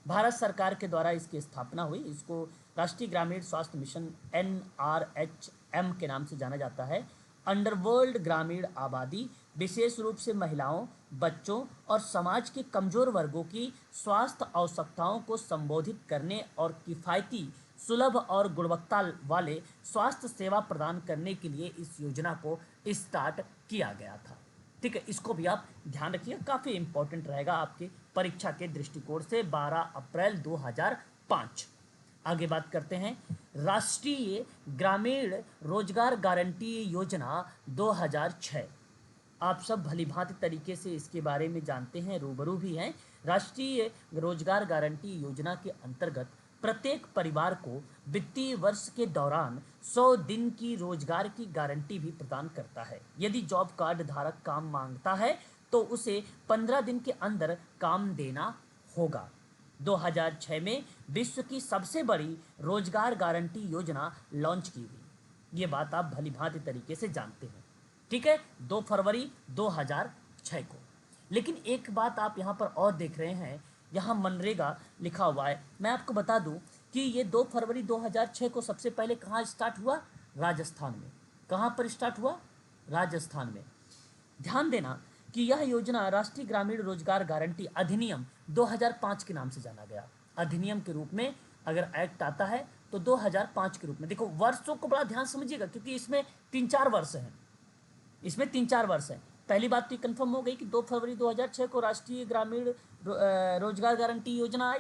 भारत सरकार के द्वारा इसकी स्थापना हुई। इसको राष्ट्रीय ग्रामीण स्वास्थ्य मिशन NRHM के नाम से जाना जाता है। अंडरवर्ल्ड ग्रामीण आबादी, विशेष रूप से महिलाओं, बच्चों और समाज के कमजोर वर्गों की स्वास्थ्य आवश्यकताओं को संबोधित करने और किफ़ायती, सुलभ और गुणवत्ता वाले स्वास्थ्य सेवा प्रदान करने के लिए इस योजना को स्टार्ट किया गया था। ठीक है, इसको भी आप ध्यान रखिए, काफ़ी इंपॉर्टेंट रहेगा आपकी परीक्षा के दृष्टिकोण से। 12 अप्रैल 2005। आगे बात करते हैं, राष्ट्रीय ग्रामीण रोजगार गारंटी योजना 2006। आप सब भलीभांति तरीके से इसके बारे में जानते हैं, रूबरू भी हैं। राष्ट्रीय रोजगार गारंटी योजना के अंतर्गत प्रत्येक परिवार को वित्तीय वर्ष के दौरान 100 दिन की रोजगार की गारंटी भी प्रदान करता है। यदि जॉब कार्ड धारक काम मांगता है तो उसे 15 दिन के अंदर काम देना होगा। 2006 में विश्व की सबसे बड़ी रोजगार गारंटी योजना लॉन्च की गई। ये बात आप भलीभांति तरीके से जानते हैं। ठीक है, 2 फरवरी 2006 को। लेकिन एक बात आप यहाँ पर और देख रहे हैं, यहाँ मनरेगा लिखा हुआ है। मैं आपको बता दूं कि ये 2 फरवरी 2006 को सबसे पहले कहाँ स्टार्ट हुआ? राजस्थान में। कहाँ पर स्टार्ट हुआ? राजस्थान में। ध्यान देना कि यह योजना राष्ट्रीय ग्रामीण रोजगार गारंटी अधिनियम 2005 के नाम से जाना गया। अधिनियम के रूप में अगर एक्ट आता है तो 2005 के रूप में। देखो वर्षों को बड़ा ध्यान समझिएगा, क्योंकि इसमें 3-4 वर्ष हैं। इसमें 3-4 वर्ष हैं। पहली बात तो कंफर्म हो गई कि 2 फरवरी 2006 को राष्ट्रीय ग्रामीण रोजगार गारंटी योजना आई।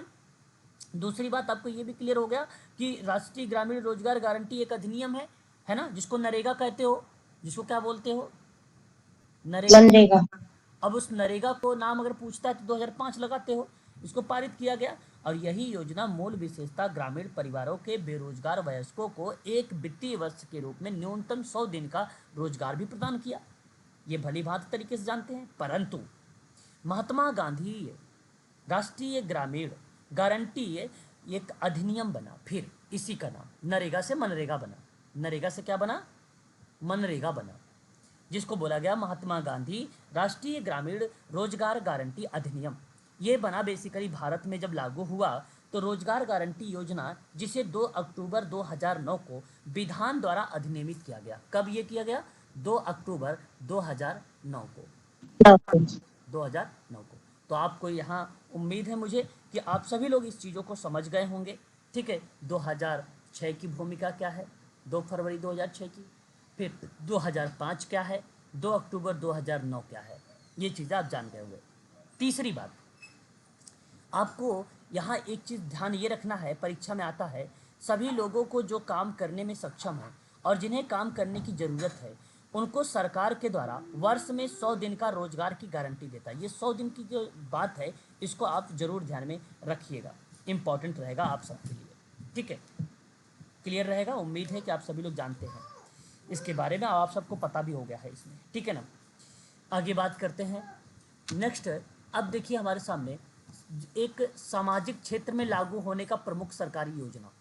दूसरी बात आपको ये भी क्लियर हो गया कि राष्ट्रीय ग्रामीण रोजगार गारंटी एक अधिनियम है ना, जिसको नरेगा कहते हो, जिसको क्या बोलते हो? नरेगा। अब उस नरेगा को नाम अगर पूछता है तो 2005 लगाते हो। इसको पारित किया गया और यही योजना मूल विशेषता ग्रामीण परिवारों के बेरोजगार वयस्कों को एक वित्तीय वर्ष के रूप में न्यूनतम 100 दिन का रोजगार भी प्रदान किया। ये भली भांति तरीके से जानते हैं। परंतु महात्मा गांधी राष्ट्रीय ग्रामीण गारंटी एक अधिनियम बना, फिर इसी का नाम नरेगा से मनरेगा बना। नरेगा से क्या बना? मनरेगा बना, जिसको बोला गया महात्मा गांधी राष्ट्रीय ग्रामीण रोजगार गारंटी अधिनियम। ये बना बेसिकली भारत में जब लागू हुआ तो रोजगार गारंटी योजना, जिसे 2 अक्टूबर 2009 को विधान द्वारा अधिनियमित किया गया। कब ये किया गया? 2 अक्टूबर 2009 को। 2009 को। तो आपको यहाँ उम्मीद है मुझे कि आप सभी लोग इस चीज़ों को समझ गए होंगे। ठीक है, 2006 की भूमिका क्या है, 2 फरवरी 2006 की, फिर 2005 क्या है, 2 अक्टूबर 2009 क्या है, ये चीज़ें आप जान गए होंगे। तीसरी बात, आपको यहाँ एक चीज़ ध्यान ये रखना है, परीक्षा में आता है, सभी लोगों को जो काम करने में सक्षम है और जिन्हें काम करने की ज़रूरत है उनको सरकार के द्वारा वर्ष में 100 दिन का रोजगार की गारंटी देता है। ये 100 दिन की जो बात है इसको आप ज़रूर ध्यान में रखिएगा, इम्पॉर्टेंट रहेगा आप सबके लिए। ठीक है, क्लियर रहेगा, उम्मीद है कि आप सभी लोग जानते हैं इसके बारे में, आप सबको पता भी हो गया है इसमें। ठीक है ना, आगे बात करते हैं नेक्स्ट। अब देखिए हमारे सामने एक सामाजिक क्षेत्र में लागू होने का प्रमुख सरकारी योजना।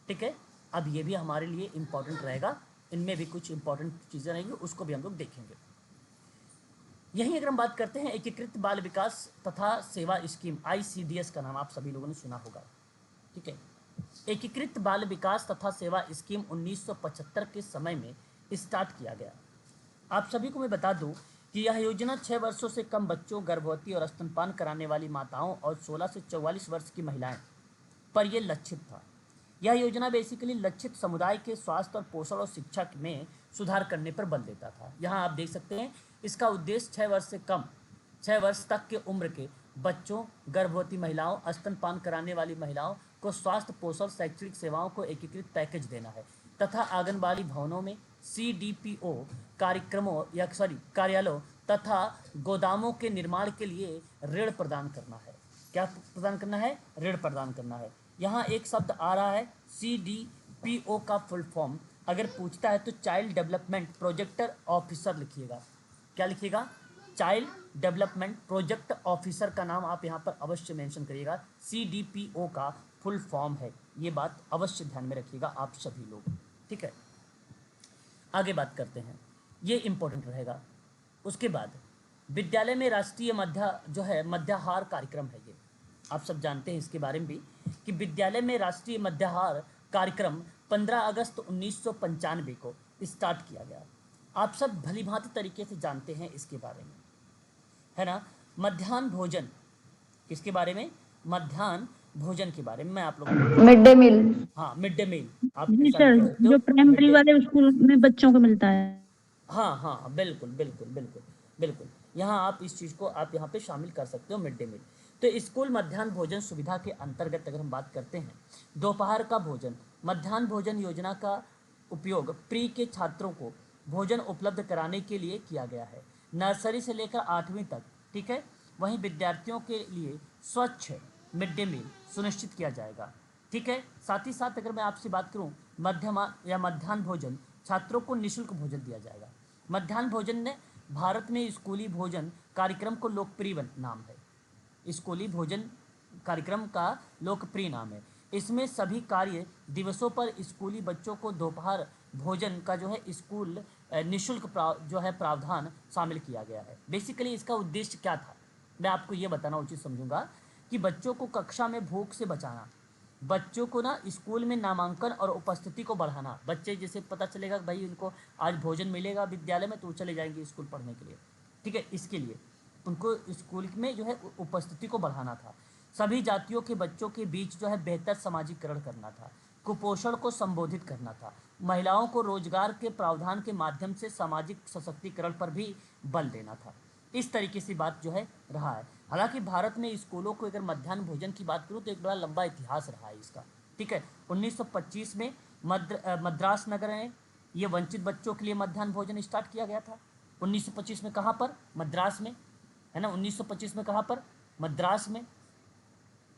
ठीक है, अब ये भी हमारे लिए इम्पॉर्टेंट रहेगा, इनमें भी कुछ इम्पॉर्टेंट चीज़ें रहेंगी, उसको भी हम लोग देखेंगे। यहीं अगर हम बात करते हैं एकीकृत बाल विकास तथा सेवा स्कीम, ICDS का नाम आप सभी लोगों ने सुना होगा। ठीक है, एकीकृत बाल विकास तथा सेवा स्कीम 1975 के समय में स्टार्ट किया गया। आप सभी को मैं बता दूं कि यह योजना 6 वर्षों से कम बच्चों, गर्भवती और स्तनपान कराने वाली माताओं और 16 से 44 वर्ष की महिलाएं पर यह लक्षित था। यह योजना बेसिकली लक्षित समुदाय के स्वास्थ्य और पोषण और शिक्षा में सुधार करने पर बल देता था। यहाँ आप देख सकते हैं इसका उद्देश्य 6 वर्ष तक के उम्र के बच्चों, गर्भवती महिलाओं, स्तनपान कराने वाली महिलाओं को स्वास्थ्य, पोषण, शैक्षणिक सेवाओं को एकीकृत पैकेज देना है तथा आंगनबाड़ी भवनों में CDPO कार्यालयों तथा गोदामों के निर्माण के लिए ऋण प्रदान करना है। क्या प्रदान करना है? ऋण प्रदान करना है। यहाँ एक शब्द आ रहा है CDPO का फुल फॉर्म अगर पूछता है तो चाइल्ड डेवलपमेंट प्रोजेक्टर ऑफिसर लिखिएगा। क्या लिखिएगा? चाइल्ड डेवलपमेंट प्रोजेक्ट ऑफिसर का नाम आप यहाँ पर अवश्य मेंशन करिएगा। CDPO का फुल फॉर्म है, ये बात अवश्य ध्यान में रखिएगा आप सभी लोग, ठीक है। आगे बात करते हैं, ये इम्पोर्टेंट रहेगा। उसके बाद विद्यालय में राष्ट्रीय मध्याहार कार्यक्रम है। ये आप सब जानते हैं इसके बारे में भी कि विद्यालय में राष्ट्रीय मध्याहार कार्यक्रम 15 अगस्त 1995 को स्टार्ट किया गया। आप सब भलीभांति तरीके से जानते हैं इसके बारे में, है ना। मध्याह्न भोजन किसके बारे में? मध्याह्न भोजन के बारे में मैं आप लोगों को, मिड डे मील। हाँ मिड डे मील आप जी ऐसा सर, लिख सकते हो, जो प्राइमरी midday- वाले स्कूल में बच्चों को मिलता है। हाँ हाँ हाँ, बिल्कुल बिल्कुल बिल्कुल बिल्कुल, यहाँ आप इस चीज़ को आप यहाँ पे शामिल कर सकते हो, मिड डे मील। तो स्कूल मध्याह्न भोजन सुविधा के अंतर्गत अगर हम बात करते हैं, दोपहर का भोजन, मध्याह्न भोजन योजना का उपयोग प्री के छात्रों को भोजन उपलब्ध कराने के लिए किया गया है, नर्सरी से लेकर 8वीं तक, ठीक है। वहीं विद्यार्थियों के लिए स्वच्छ मिड डे मील सुनिश्चित किया जाएगा, ठीक है। साथ ही साथ अगर मैं आपसे बात करूं, मध्याह्न भोजन छात्रों को निःशुल्क भोजन दिया जाएगा। मध्याह्न भोजन ने भारत में स्कूली भोजन कार्यक्रम को लोकप्रिय नाम है। स्कूली भोजन कार्यक्रम का लोकप्रिय नाम है। इसमें सभी कार्य दिवसों पर स्कूली बच्चों को दोपहर भोजन का स्कूल निःशुल्क प्रावधान शामिल किया गया है। बेसिकली इसका उद्देश्य क्या था, मैं आपको ये बताना उचित समझूंगा कि बच्चों को कक्षा में भूख से बचाना, बच्चों को ना स्कूल में नामांकन और उपस्थिति को बढ़ाना। बच्चे जैसे पता चलेगा भाई उनको आज भोजन मिलेगा विद्यालय में तो वो चले जाएंगे स्कूल पढ़ने के लिए, ठीक है। इसके लिए उनको स्कूल में उपस्थिति को बढ़ाना था। सभी जातियों के बच्चों के बीच बेहतर सामाजिकरण करना था, कुपोषण को संबोधित करना था, महिलाओं को रोजगार के प्रावधान के माध्यम से सामाजिक सशक्तिकरण पर भी बल देना था। इस तरीके से बात रहा है। हालांकि भारत में स्कूलों को अगर मध्याह्न भोजन की बात करूँ तो एक बड़ा लंबा इतिहास रहा है इसका, ठीक है। 1925 में मद्रास नगर में ये वंचित बच्चों के लिए मध्याह्न भोजन स्टार्ट किया गया था। 1925 में कहाँ पर? मद्रास में, है ना। 1925 में कहाँ पर? मद्रास में,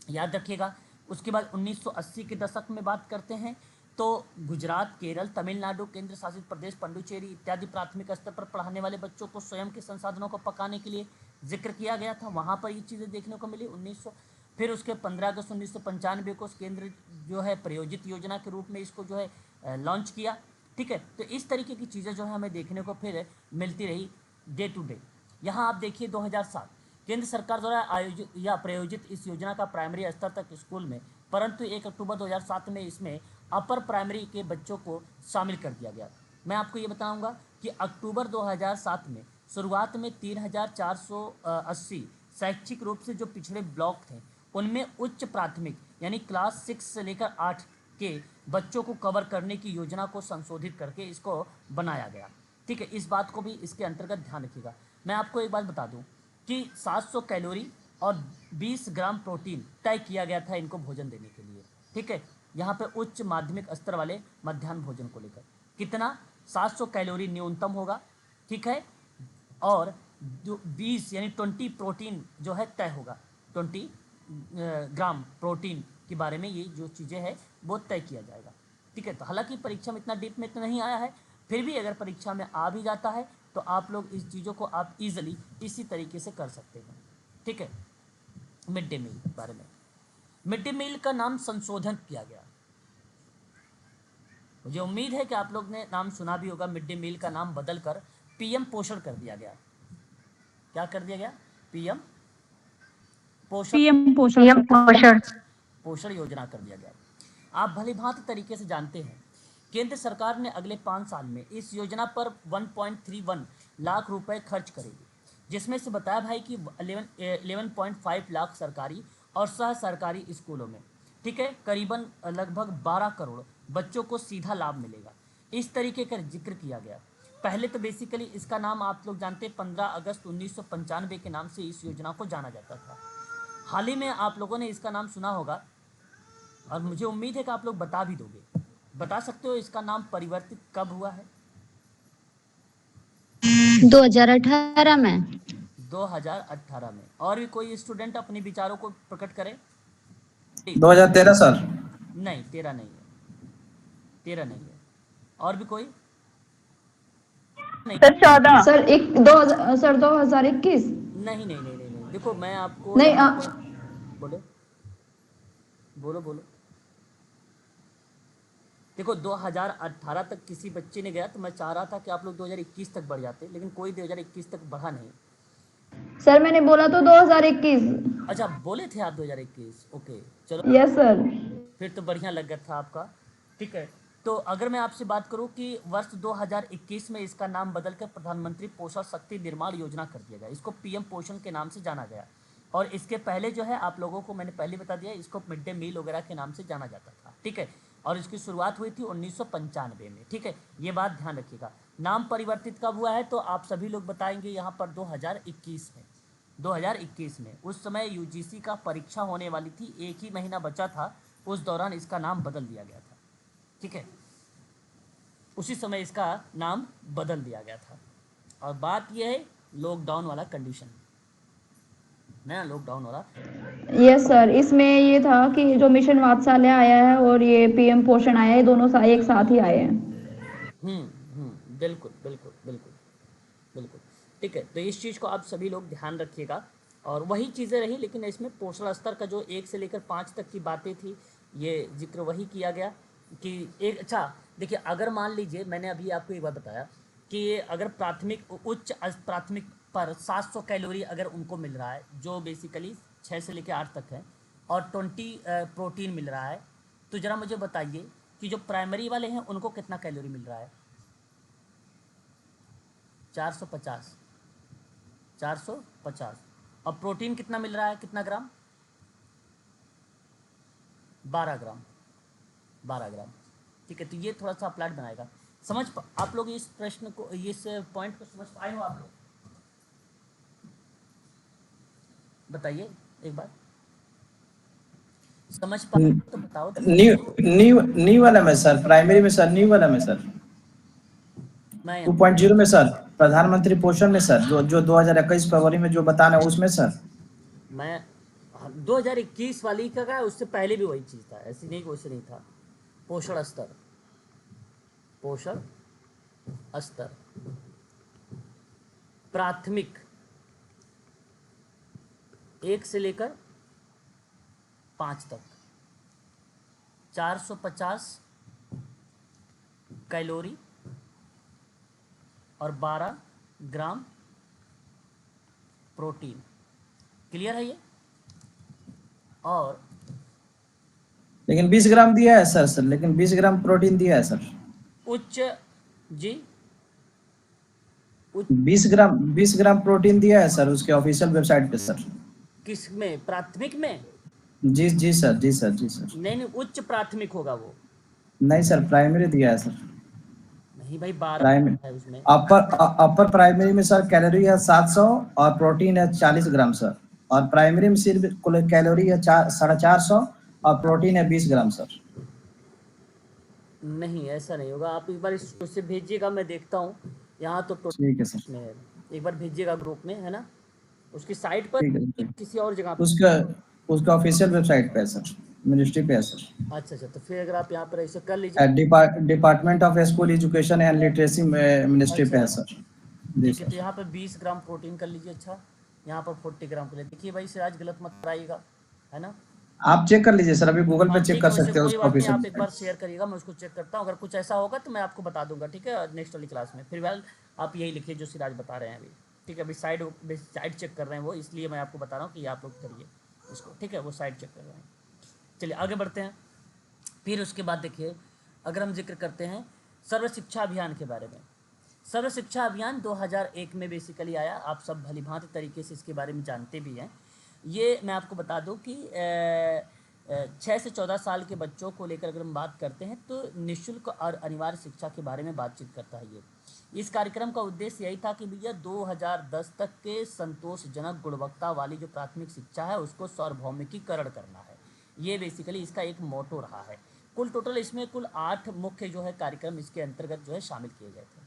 याद रखिएगा। उसके बाद 1980 के दशक में बात करते हैं तो गुजरात, केरल, तमिलनाडु, केंद्र शासित प्रदेश, पुडुचेरी इत्यादि प्राथमिक स्तर पर पढ़ाने वाले बच्चों को स्वयं के संसाधनों को पकाने के लिए जिक्र किया गया था, वहाँ पर ये चीज़ें देखने को मिली। फिर उसके 15 अगस्त 1995 को केंद्र प्रायोजित योजना के रूप में इसको लॉन्च किया, ठीक है। तो इस तरीके की चीज़ें हमें देखने को फिर मिलती रही डे टू डे। यहाँ आप देखिए 2007 केंद्र सरकार द्वारा आयोजित या प्रायोजित इस योजना का प्राइमरी स्तर तक स्कूल में, परंतु 1 अक्टूबर 2007 में इसमें अपर प्राइमरी के बच्चों को शामिल कर दिया गया। मैं आपको ये बताऊंगा कि अक्टूबर 2007 में शुरुआत में 3480 शैक्षिक रूप से जो पिछड़े ब्लॉक थे उनमें उच्च प्राथमिक यानी क्लास 6 से लेकर 8 के बच्चों को कवर करने की योजना को संशोधित करके इसको बनाया गया, ठीक है। इस बात को भी इसके अंतर्गत ध्यान रखिएगा। मैं आपको एक बात बता दूं कि 700 कैलोरी और 20 ग्राम प्रोटीन तय किया गया था इनको भोजन देने के लिए, ठीक है। यहाँ पे उच्च माध्यमिक स्तर वाले मध्याह्न भोजन को लेकर कितना 700 कैलोरी न्यूनतम होगा, ठीक है, और 20 यानी 20 प्रोटीन तय होगा। 20 ग्राम प्रोटीन के बारे में ये जो चीज़ें हैं वो तय किया जाएगा, ठीक है। तो हालांकि परीक्षा में इतना डीप में तो नहीं आया है, फिर भी अगर परीक्षा में आ भी जाता है तो आप लोग इस चीज़ों को आप ईजिली इसी तरीके से कर सकते हैं, ठीक है। मिड डे मील के बारे में, मिड डे मील का नाम संशोधन किया गया। मुझे उम्मीद है कि आप लोग ने नाम सुना भी होगा। मिड डे मील का नाम बदलकर पीएम पोषण कर दिया गया। क्या कर दिया गया? पीएम पोषण पोषण योजना कर दिया गया। आप भलीभांति तरीके से जानते हैं केंद्र सरकार ने अगले 5 साल में इस योजना पर 1.31 लाख रुपए खर्च करेगी, जिसमें से बताया भाई कि 11.5 लाख सरकारी और सह सरकारी स्कूलों में, ठीक है, करीबन लगभग 12 करोड़ बच्चों को सीधा लाभ मिलेगा। इस तरीके का जिक्र किया गया। पहले तो बेसिकली इसका नाम आप लोग जानते हैं 15 अगस्त 1995 के नाम से इस योजना को जाना जाता था। हाल ही में आप लोगों ने इसका नाम सुना होगा और मुझे उम्मीद है कि आप लोग बता भी दोगे। बता सकते हो इसका नाम परिवर्तित कब हुआ है? 2018 में। 2018 में। और भी कोई स्टूडेंट अपने विचारों को प्रकट करे? 2013 सर। नहीं, 13 नहीं है, 13 नहीं है। और भी कोई? नहीं सर 14। सर एक दो सर 2021। नहीं नहीं नहीं नहीं नहीं। देखो मैं आपको नहीं यहाँ बोलो बोलो बोलो। देखो 2018 तक किसी बच्चे ने गया, तो मैं चाह रहा था कि आप लोग 2021 तक बढ़ जाते, लेकिन कोई 2021 तक बढ़ा नहीं। सर मैंने बोला तो 2021। अच्छा, बोले थे आप 2021? ओके चलो, यस सर। फिर तो बढ़िया लग गया था आपका। ठीक है, तो अगर मैं आपसे बात करूं कि वर्ष 2021 में इसका नाम बदलकर प्रधानमंत्री पोषण शक्ति निर्माण योजना कर दिया गया, इसको पीएम पोषण के नाम से जाना गया। और इसके पहले जो है, आप लोगों को मैंने पहले बता दिया, इसको मिड डे मील वगैरह के नाम से जाना जाता था। ठीक है, और इसकी शुरुआत हुई थी 1995 में। ठीक है, ये बात ध्यान रखिएगा। नाम परिवर्तित कब हुआ है, तो आप सभी लोग बताएंगे यहाँ पर 2021 में। 2021 में उस समय यूजीसी का परीक्षा होने वाली थी, एक ही महीना बचा था, उस दौरान इसका नाम बदल दिया गया था। ठीक है, उसी समय इसका नाम बदल दिया गया था। और बात यह है लॉकडाउन वाला कंडीशन, ना लॉकडाउन वाला। यस सर, इसमें ये था कि जो मिशन वात्सल्य आया है और ये पीएम पोषण आया है, दोनों एक साथ ही आए हैं। बिल्कुल बिल्कुल बिल्कुल बिल्कुल। ठीक है, तो इस चीज़ को आप सभी लोग ध्यान रखिएगा। और वही चीज़ें रही, लेकिन इसमें पोषण स्तर का जो 1 से लेकर 5 तक की बातें थी, ये जिक्र वही किया गया कि एक। अच्छा देखिए, अगर मान लीजिए, मैंने अभी आपको एक बात बताया कि अगर उच्च प्राथमिक पर 700 कैलोरी अगर उनको मिल रहा है, जो बेसिकली 6 से लेकर 8 तक है, और 20 प्रोटीन मिल रहा है, तो ज़रा मुझे बताइए कि जो प्राइमरी वाले हैं उनको कितना कैलोरी मिल रहा है? 450। 450। और प्रोटीन कितना मिल रहा है, कितना ग्राम? 12 ग्राम। 12 ग्राम। ठीक है, तो ये थोड़ा सा प्लाट बनाएगा। आप लोग इस प्रश्न को, इस पॉइंट को समझ पाए हो आप लोग? बताइए एक बार, समझ पाए तो बताओ। न्यू न्यू न्यू वाला में सर, प्राइमरी में सर, न्यू वाला में सर, मैं 2.0 में सर, प्रधानमंत्री पोषण में सर, जो 2021 फरवरी में जो बताना है उसमें सर। मैं 2021 वाली का क्या, उससे पहले भी वही चीज़ था, ऐसी नहीं कुछ नहीं था। पोषण स्तर, पोषण स्तर प्राथमिक 1 से लेकर 5 तक 450 कैलोरी और 12 ग्राम प्रोटीन। क्लियर है ये? और लेकिन 20 ग्राम दिया है सर, लेकिन 20 ग्राम प्रोटीन दिया है सर। उच्च जी 20 ग्राम प्रोटीन दिया है सर उसके ऑफिशियल वेबसाइट पे सर। किस में? प्राथमिक में? जी जी सर, जी सर, जी सर। नहीं, उच्च प्राथमिक होगा वो। नहीं सर, प्राइमरी दिया है सर। नहीं भाई, 12 प्राइमरी है उसमें। अपर प्राइमरी में सर कैलोरी है 700 और प्रोटीन है 40 ग्राम सर। और प्राइमरी में सिर्फ कुल कैलोरी है 450 और प्रोटीन है 20 ग्राम सर। नहीं, ऐसा नहीं होगा। आप एक बार उससे भेजिएगा, मैं देखता हूँ। यहाँ तो ठीक है सर, में है। एक बार भेजिएगा ग्रुप में, है ना, उसकी साइट पर, ठीक है। किसी और जगह पर? उसका ऑफिशियल वेबसाइट पे है सर, मिनिस्ट्री पे है सर। अच्छा अच्छा, तो फिर अगर आप यहाँ पर ऐसे कर लीजिए। Department of school education and literacy ministry पे है सर। जी ठीक है, तो सर। यहाँ पर 20 ग्राम प्रोटीन कर लीजिए। अच्छा, यहाँ पर 40 ग्राम कर लीजिए। देखिए भाई सिराज, गलत मत कराइएगा, है ना। आप चेक कर लीजिए सर, अभी गूगल हाँ पे चेक ठीक कर है, वैसे सकते हो कोई उसका बात नहीं, ऑफिशियल आप एक बार वेबसाइट। शेयर करिएगा, मैं उसको चेक करता हूँ। अगर कुछ ऐसा होगा तो मैं आपको बता दूंगा, ठीक है, नेक्स्ट वाली क्लास में। फिलहाल आप यही लिखिए जो सिराज बता रहे हैं अभी। ठीक है, अभी साइड चेक कर रहे हैं वो, इसलिए मैं आपको बता रहा हूँ कि आप लोग करिए इसको। ठीक है, वो साइड चेक कर रहे हैं। चलिए आगे बढ़ते हैं। फिर उसके बाद देखिए, अगर हम जिक्र करते हैं सर्व शिक्षा अभियान के बारे में। सर्व शिक्षा अभियान 2001 में बेसिकली आया। आप सब भलीभांति तरीके से इसके बारे में जानते भी हैं। ये मैं आपको बता दूं कि 6 से 14 साल के बच्चों को लेकर अगर हम बात करते हैं, तो निःशुल्क और अनिवार्य शिक्षा के बारे में बातचीत करता है ये। इस कार्यक्रम का उद्देश्य यही था कि भैया 2010 तक के संतोषजनक गुणवत्ता वाली जो प्राथमिक शिक्षा है उसको सार्वभौमिकीकरण करना है। ये बेसिकली इसका एक मोटो रहा है। कुल टोटल इसमें कुल 8 मुख्य जो है कार्यक्रम इसके अंतर्गत जो है शामिल किए गए थे।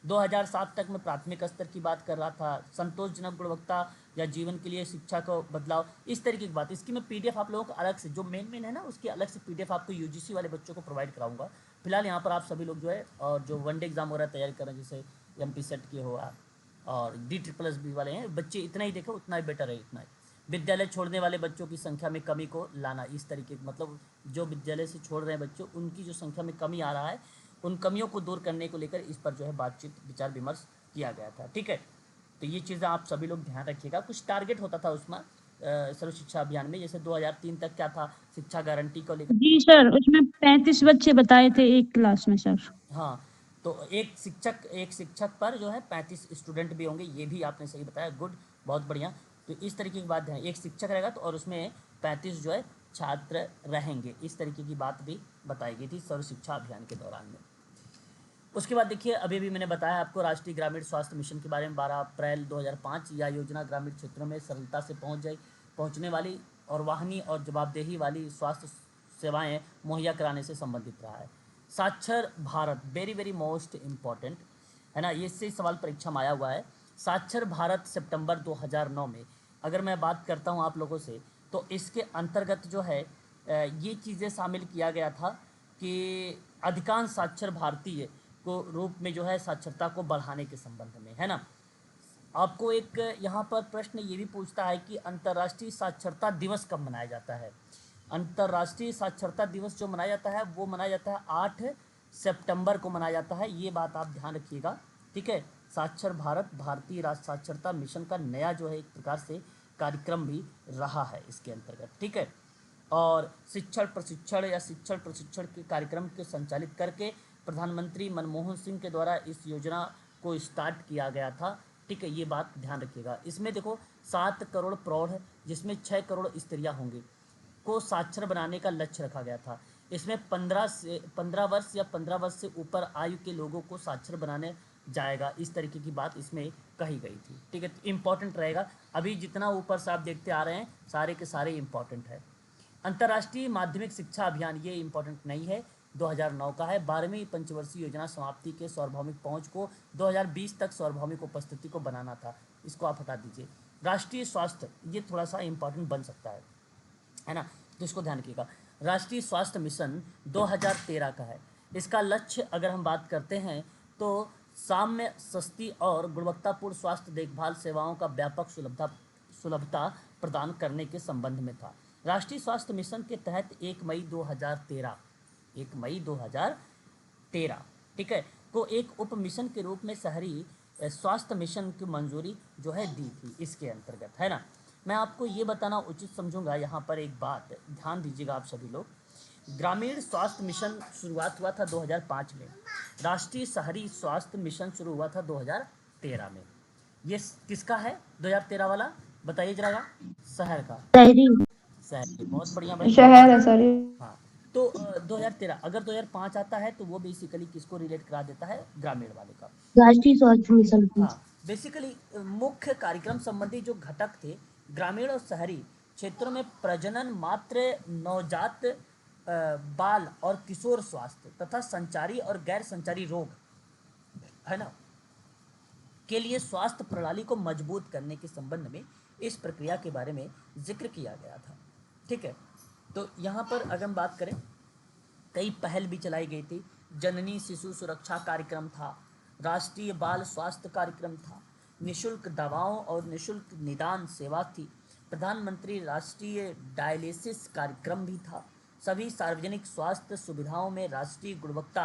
2007 तक मैं प्राथमिक स्तर की बात कर रहा था, संतोषजनक गुणवत्ता या जीवन के लिए शिक्षा का बदलाव, इस तरीके की बात। इसकी मैं पीडीएफ आप लोगों को अलग से, जो मेन है ना, उसकी अलग से पीडीएफ आपको यूजीसी वाले बच्चों को प्रोवाइड कराऊंगा। फिलहाल यहाँ पर आप सभी लोग जो है, और जो वनडे एग्जाम वगैरह तैयारी कर रहे हैं, जैसे एमपी सेट के हुआ और DSSB वाले हैं, बच्चे इतना ही देखो, उतना ही बेटर है, इतना ही। विद्यालय छोड़ने वाले बच्चों की संख्या में कमी को लाना, इस तरीके, मतलब जो विद्यालय से छोड़ रहे हैं बच्चों, उनकी जो संख्या में कमी आ रहा है, उन कमियों को दूर करने को लेकर इस पर जो है बातचीत, विचार विमर्श किया गया था। ठीक है, तो ये चीज़ें आप सभी लोग ध्यान रखिएगा। कुछ टारगेट होता था उसमें सर्व शिक्षा अभियान में, जैसे 2003 तक क्या था, शिक्षा गारंटी को लेकर। जी सर, उसमें 35 बच्चे बताए थे एक क्लास में सर। हाँ, तो एक शिक्षक पर जो है 35 स्टूडेंट भी होंगे, ये भी आपने सही बताया, गुड, बहुत बढ़िया। तो इस तरीके की बात है, एक शिक्षक रहेगा तो, और उसमें 35 जो है छात्र रहेंगे, इस तरीके की बात भी बताई गई थी सर्व शिक्षा अभियान के दौरान में। उसके बाद देखिए, अभी भी मैंने बताया आपको राष्ट्रीय ग्रामीण स्वास्थ्य मिशन के बारे में, 12 अप्रैल 2005, यह योजना ग्रामीण क्षेत्रों में सरलता से पहुंचने वाली और वाहनी और जवाबदेही वाली स्वास्थ्य सेवाएं मुहैया कराने से संबंधित रहा है। साक्षर Bharat, very very most important है ना, ये इससे सवाल परीक्षा में आया हुआ है। साक्षर भारत सितंबर 2009 में, अगर मैं बात करता हूँ आप लोगों से, तो इसके अंतर्गत जो है ये चीज़ें शामिल किया गया था कि अधिकांश साक्षर भारतीय को रूप में जो है साक्षरता को बढ़ाने के संबंध में, है ना। आपको एक यहाँ पर प्रश्न ये भी पूछता है कि अंतर्राष्ट्रीय साक्षरता दिवस कब मनाया जाता है। अंतर्राष्ट्रीय साक्षरता दिवस जो मनाया जाता है वो मनाया जाता है 8 सितंबर को मनाया जाता है, ये बात आप ध्यान रखिएगा। ठीक है, साक्षर भारत भारतीय राष्ट्रीय साक्षरता मिशन का नया जो है एक प्रकार से कार्यक्रम भी रहा है इसके अंतर्गत। ठीक है, और शिक्षण प्रशिक्षण के कार्यक्रम को संचालित करके प्रधानमंत्री मनमोहन सिंह के द्वारा इस योजना को स्टार्ट किया गया था। ठीक है, ये बात ध्यान रखिएगा। इसमें देखो 7 करोड़ प्रौढ़, जिसमें 6 करोड़ स्त्रियां होंगी, को साक्षर बनाने का लक्ष्य रखा गया था। इसमें 15 वर्ष या 15 वर्ष से ऊपर आयु के लोगों को साक्षर बनाने जाएगा, इस तरीके की बात इसमें कही गई थी। ठीक है, तो इम्पॉर्टेंट रहेगा। अभी जितना ऊपर से आप देखते आ रहे हैं सारे के सारे इम्पॉर्टेंट है। अंतर्राष्ट्रीय माध्यमिक शिक्षा अभियान, ये इम्पोर्टेंट नहीं है, 2009 का है। 12वीं पंचवर्षीय योजना समाप्ति के सार्वभौमिक पहुंच को 2020 तक सार्वभौमिक उपस्थिति को बनाना था, इसको आप हटा दीजिए। राष्ट्रीय स्वास्थ्य, ये थोड़ा सा इम्पोर्टेंट बन सकता है ना, तो इसको ध्यान रखिएगा। राष्ट्रीय स्वास्थ्य मिशन 2013 का है। इसका लक्ष्य अगर हम बात करते हैं तो साम्य, सस्ती और गुणवत्तापूर्ण स्वास्थ्य देखभाल सेवाओं का व्यापक सुलभता प्रदान करने के संबंध में था। राष्ट्रीय स्वास्थ्य मिशन के तहत 1 मई 2013 ठीक है, को एक उप मिशन के रूप में शहरी स्वास्थ्य मिशन की मंजूरी जो है दी थी इसके अंतर्गत, है ना। मैं आपको ये बताना उचित समझूंगा, यहाँ पर एक बात ध्यान दीजिएगा आप सभी लोग। ग्रामीण स्वास्थ्य मिशन शुरुआत हुआ था 2005 में, राष्ट्रीय शहरी स्वास्थ्य मिशन शुरू हुआ था 2013 में। ये किसका है 2013 वाला, बताइए जरा। शहर का, शहरी। शहर, बहुत बढ़िया भाई। शहर है सर। हाँ, तो 2013, अगर 2005 आता है तो वो बेसिकली किसको रिलेट करा देता है, ग्रामीण वाले का। राष्ट्रीय स्वास्थ्य मिशन की। हाँ, बेसिकली मुख्य कार्यक्रम संबंधी जो घटक थे, ग्रामीण और शहरी क्षेत्रों में प्रजनन, मातृ, नवजात, बाल और किशोर स्वास्थ्य तथा संचारी और गैर संचारी रोग, है ना, के लिए स्वास्थ्य प्रणाली को मजबूत करने के संबंध में इस प्रक्रिया के बारे में जिक्र किया गया था। ठीक है, तो यहाँ पर अगर हम बात करें, कई पहल भी चलाई गई थी। जननी शिशु सुरक्षा कार्यक्रम था, राष्ट्रीय बाल स्वास्थ्य कार्यक्रम था, निशुल्क दवाओं और निशुल्क निदान सेवा थी, प्रधानमंत्री राष्ट्रीय डायलिसिस कार्यक्रम भी था, सभी सार्वजनिक स्वास्थ्य सुविधाओं में राष्ट्रीय गुणवत्ता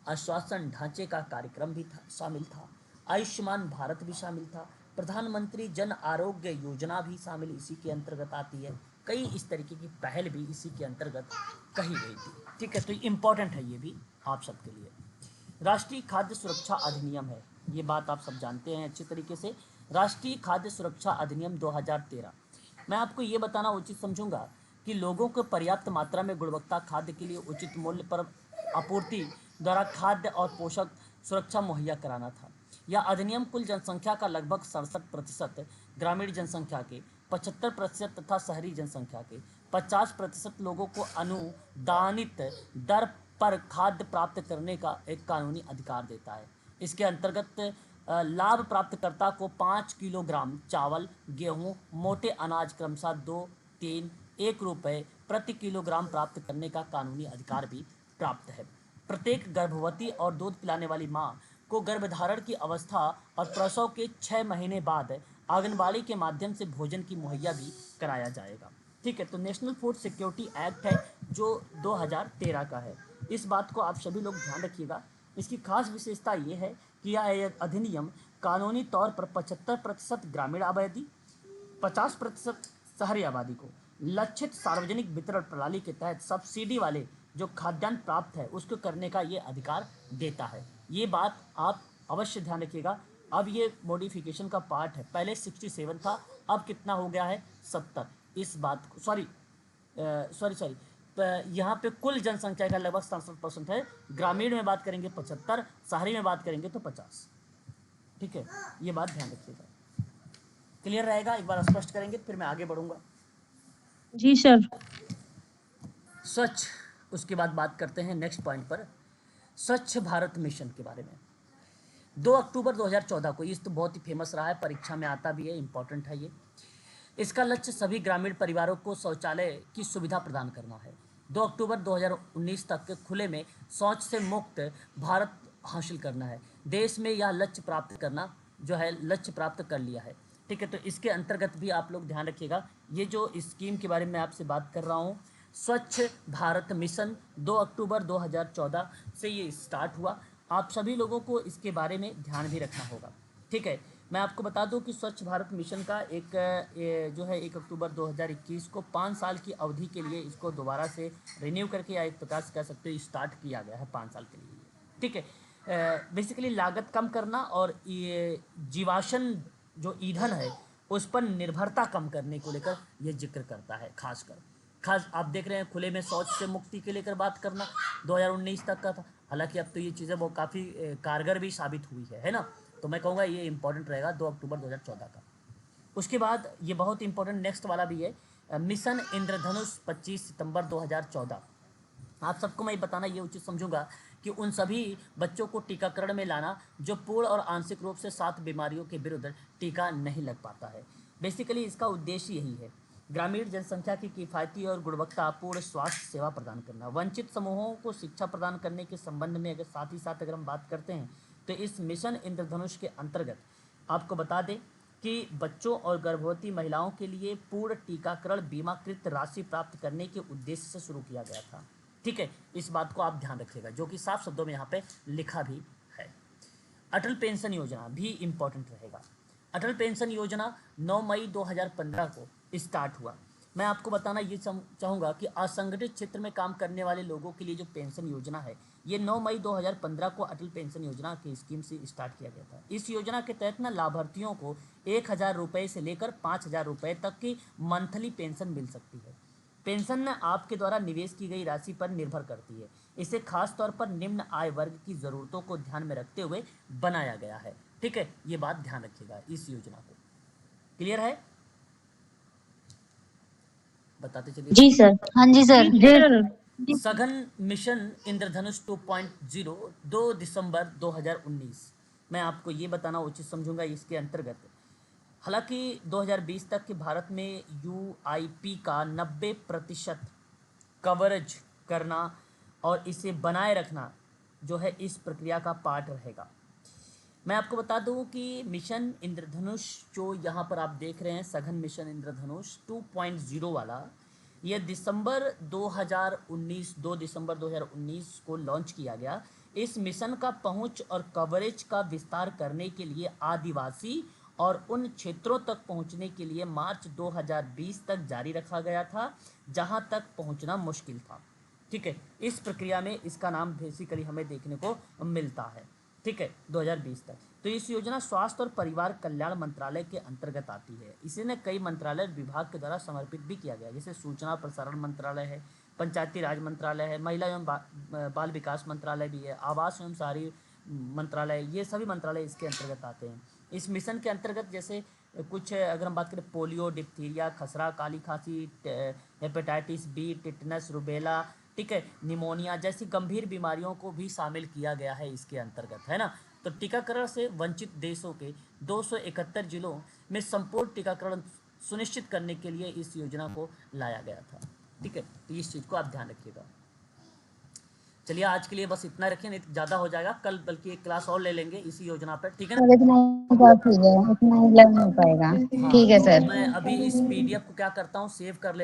आश्वासन ढांचे का कार्यक्रम भी शामिल था, आयुष्मान भारत भी शामिल था, प्रधानमंत्री जन आरोग्य योजना भी शामिल इसी के अंतर्गत आती है। कई इस तरीके की पहल भी इसी के अंतर्गत कही गई थी। ठीक है, तो इम्पॉर्टेंट है ये भी आप सबके लिए। राष्ट्रीय खाद्य सुरक्षा अधिनियम है, ये बात आप सब जानते हैं अच्छे तरीके से। राष्ट्रीय खाद्य सुरक्षा अधिनियम 2013, मैं आपको ये बताना उचित समझूंगा कि लोगों को पर्याप्त मात्रा में गुणवत्ता खाद्य के लिए उचित मूल्य पर आपूर्ति द्वारा खाद्य और पोषक सुरक्षा मुहैया कराना था। यह अधिनियम कुल जनसंख्या का लगभग 67%, ग्रामीण जनसंख्या के 75% तथा शहरी जनसंख्या के 50% लोगों को अनुदानित दर पर खाद्य प्राप्त करने का एक कानूनी अधिकार देता है। इसके अंतर्गत लाभ प्राप्तकर्ता को 5 किलोग्राम चावल, गेहूं, मोटे अनाज क्रमशः 2, 3, 1 रुपये प्रति किलोग्राम प्राप्त करने का कानूनी अधिकार भी प्राप्त है। प्रत्येक गर्भवती और दूध पिलाने वाली मां को गर्भधारण की अवस्था और प्रसव के 6 महीने बाद आंगनबाड़ी के माध्यम से भोजन की मुहैया भी कराया जाएगा। ठीक है, तो नेशनल फूड सिक्योरिटी एक्ट है जो 2013 का है। इस बात को आप सभी लोग ध्यान रखिएगा। इसकी खास विशेषता ये है कि यह अधिनियम कानूनी तौर पर 75% ग्रामीण आबादी, 50% शहरी आबादी को लक्षित सार्वजनिक वितरण प्रणाली के तहत सब्सिडी वाले जो खाद्यान्न प्राप्त है उसको करने का ये अधिकार देता है। ये बात आप अवश्य ध्यान रखिएगा। अब ये मॉडिफिकेशन का पार्ट है, पहले 67 था, अब कितना हो गया है 70। इस बात को सॉरी यहाँ पे कुल जनसंख्या का लगभग 67% है। ग्रामीण में बात करेंगे 75, शहरी में बात करेंगे तो 50। ठीक है, ये बात ध्यान रखिएगा। क्लियर रहेगा? एक बार स्पष्ट करेंगे फिर मैं आगे बढ़ूंगा। जी सर। स्वच्छ, उसके बाद बात करते हैं नेक्स्ट पॉइंट पर, स्वच्छ भारत मिशन के बारे में। 2 अक्टूबर 2014 को, इस तो बहुत ही फेमस रहा है, परीक्षा में आता भी है, इंपॉर्टेंट है ये। इसका लक्ष्य सभी ग्रामीण परिवारों को शौचालय की सुविधा प्रदान करना है। 2 अक्टूबर 2019 तक खुले में शौच से मुक्त भारत हासिल करना है। देश में यह लक्ष्य प्राप्त करना जो है लक्ष्य प्राप्त कर लिया है। ठीक है, तो इसके अंतर्गत भी आप लोग ध्यान रखिएगा। ये जो स्कीम के बारे में आपसे बात कर रहा हूँ, स्वच्छ भारत मिशन 2 अक्टूबर 2014 से ये स्टार्ट हुआ। आप सभी लोगों को इसके बारे में ध्यान भी रखना होगा। ठीक है, मैं आपको बता दूं कि स्वच्छ भारत मिशन का जो है 1 अक्टूबर 2021 को 5 साल की अवधि के लिए इसको दोबारा से रिन्यू करके, या एक प्रकार से कह सकते हो स्टार्ट किया गया है 5 साल के लिए। ठीक है, बेसिकली लागत कम करना और ये जीवाश्म जो ईंधन है उस पर निर्भरता कम करने को लेकर ये जिक्र करता है। खास आप देख रहे हैं खुले में शौच से मुक्ति के लेकर बात करना 2019 तक का था। हालांकि अब तो ये चीज़ें वो काफ़ी कारगर भी साबित हुई है ना। तो मैं कहूँगा ये इंपॉर्टेंट रहेगा 2 अक्टूबर 2014 का। उसके बाद ये बहुत इंपॉर्टेंट नेक्स्ट वाला भी है, मिशन इंद्रधनुष 25 सितंबर 2014। आप सबको मैं बताना ये उचित समझूंगा कि उन सभी बच्चों को टीकाकरण में लाना जो पूर्ण और आंशिक रूप से 7 बीमारियों के विरुद्ध टीका नहीं लग पाता है। बेसिकली इसका उद्देश्य यही है, ग्रामीण जनसंख्या की किफ़ायती और गुणवत्तापूर्ण स्वास्थ्य सेवा प्रदान करना। वंचित समूहों को शिक्षा प्रदान करने के संबंध में अगर साथ ही साथ अगर हम बात करते हैं तो इस मिशन इंद्रधनुष के अंतर्गत आपको बता दें कि बच्चों और गर्भवती महिलाओं के लिए पूर्ण टीकाकरण बीमाकृत राशि प्राप्त करने के उद्देश्य से शुरू किया गया था। ठीक है, इस बात को आप ध्यान रखिएगा, जो कि साफ शब्दों में यहाँ पे लिखा भी है। अटल पेंशन योजना भी इम्पोर्टेंट रहेगा। अटल पेंशन योजना 9 मई 2015 को स्टार्ट हुआ। मैं आपको बताना ये चाहूँगा कि असंगठित क्षेत्र में काम करने वाले लोगों के लिए जो पेंशन योजना है ये 9 मई 2015 को अटल पेंशन योजना की स्कीम से स्टार्ट किया गया था। इस योजना के तहत ना लाभार्थियों को 1000 रुपये से लेकर 5000 रुपये तक की मंथली पेंशन मिल सकती है। पेंशन न आपके द्वारा निवेश की गई राशि पर निर्भर करती है। इसे खास तौर पर निम्न आय वर्ग की ज़रूरतों को ध्यान में रखते हुए बनाया गया है। ठीक है, ये बात ध्यान रखिएगा इस योजना को। क्लियर है? बताते चलिए। जी सर। हाँ जी सर। जी सर। सघन मिशन इंद्रधनुष 2.0 2 दिसंबर 2019। मैं आपको ये बताना उचित समझूंगा इसके अंतर्गत, हालांकि 2020 तक के भारत में UIP का 90% कवरेज करना और इसे बनाए रखना जो है इस प्रक्रिया का पार्ट रहेगा। मैं आपको बता दूं कि मिशन इंद्रधनुष जो यहाँ पर आप देख रहे हैं, सघन मिशन इंद्रधनुष 2.0 वाला, यह 2 दिसंबर 2019 को लॉन्च किया गया। इस मिशन का पहुंच और कवरेज का विस्तार करने के लिए आदिवासी और उन क्षेत्रों तक पहुंचने के लिए मार्च 2020 तक जारी रखा गया था जहां तक पहुंचना मुश्किल था। ठीक है, इस प्रक्रिया में इसका नाम बेसिकली हमें देखने को मिलता है। ठीक है, 2020 तक। तो इस योजना स्वास्थ्य और परिवार कल्याण मंत्रालय के अंतर्गत आती है। इसे न कई मंत्रालय विभाग के द्वारा समर्पित भी किया गया, जैसे सूचना प्रसारण मंत्रालय है, पंचायती राज मंत्रालय है, महिला एवं बाल विकास मंत्रालय भी है, आवास एवं शहरी मंत्रालय, ये सभी मंत्रालय इसके अंतर्गत आते हैं। इस मिशन के अंतर्गत जैसे कुछ अगर हम बात करें पोलियो, डिप्थीरिया, खसरा, काली खांसी, हेपेटाइटिस बी, टिटनस, रुबेला, ठीक है, निमोनिया जैसी गंभीर बीमारियों को भी शामिल किया गया है इसके अंतर्गत, है ना। तो टीकाकरण से वंचित देशों के 271 जिलों में संपूर्ण टीकाकरण सुनिश्चित करने के लिए इस योजना को लाया गया था। ठीक है, तो इस चीज़ को आप ध्यान रखिएगा। चलिए आज के लिए बस इतना रखिए, नहीं तो ज़्यादा हो जाएगा, कल बल्कि एक क्लास और ले लेंगे इसी योजना पर। ठीक है ना? इतना ही काफी है, इतना ही लग नहीं पाएगा। ठीक है तो सर। मैं अभी इस PDF को क्या करता हूँ, सेव कर लेता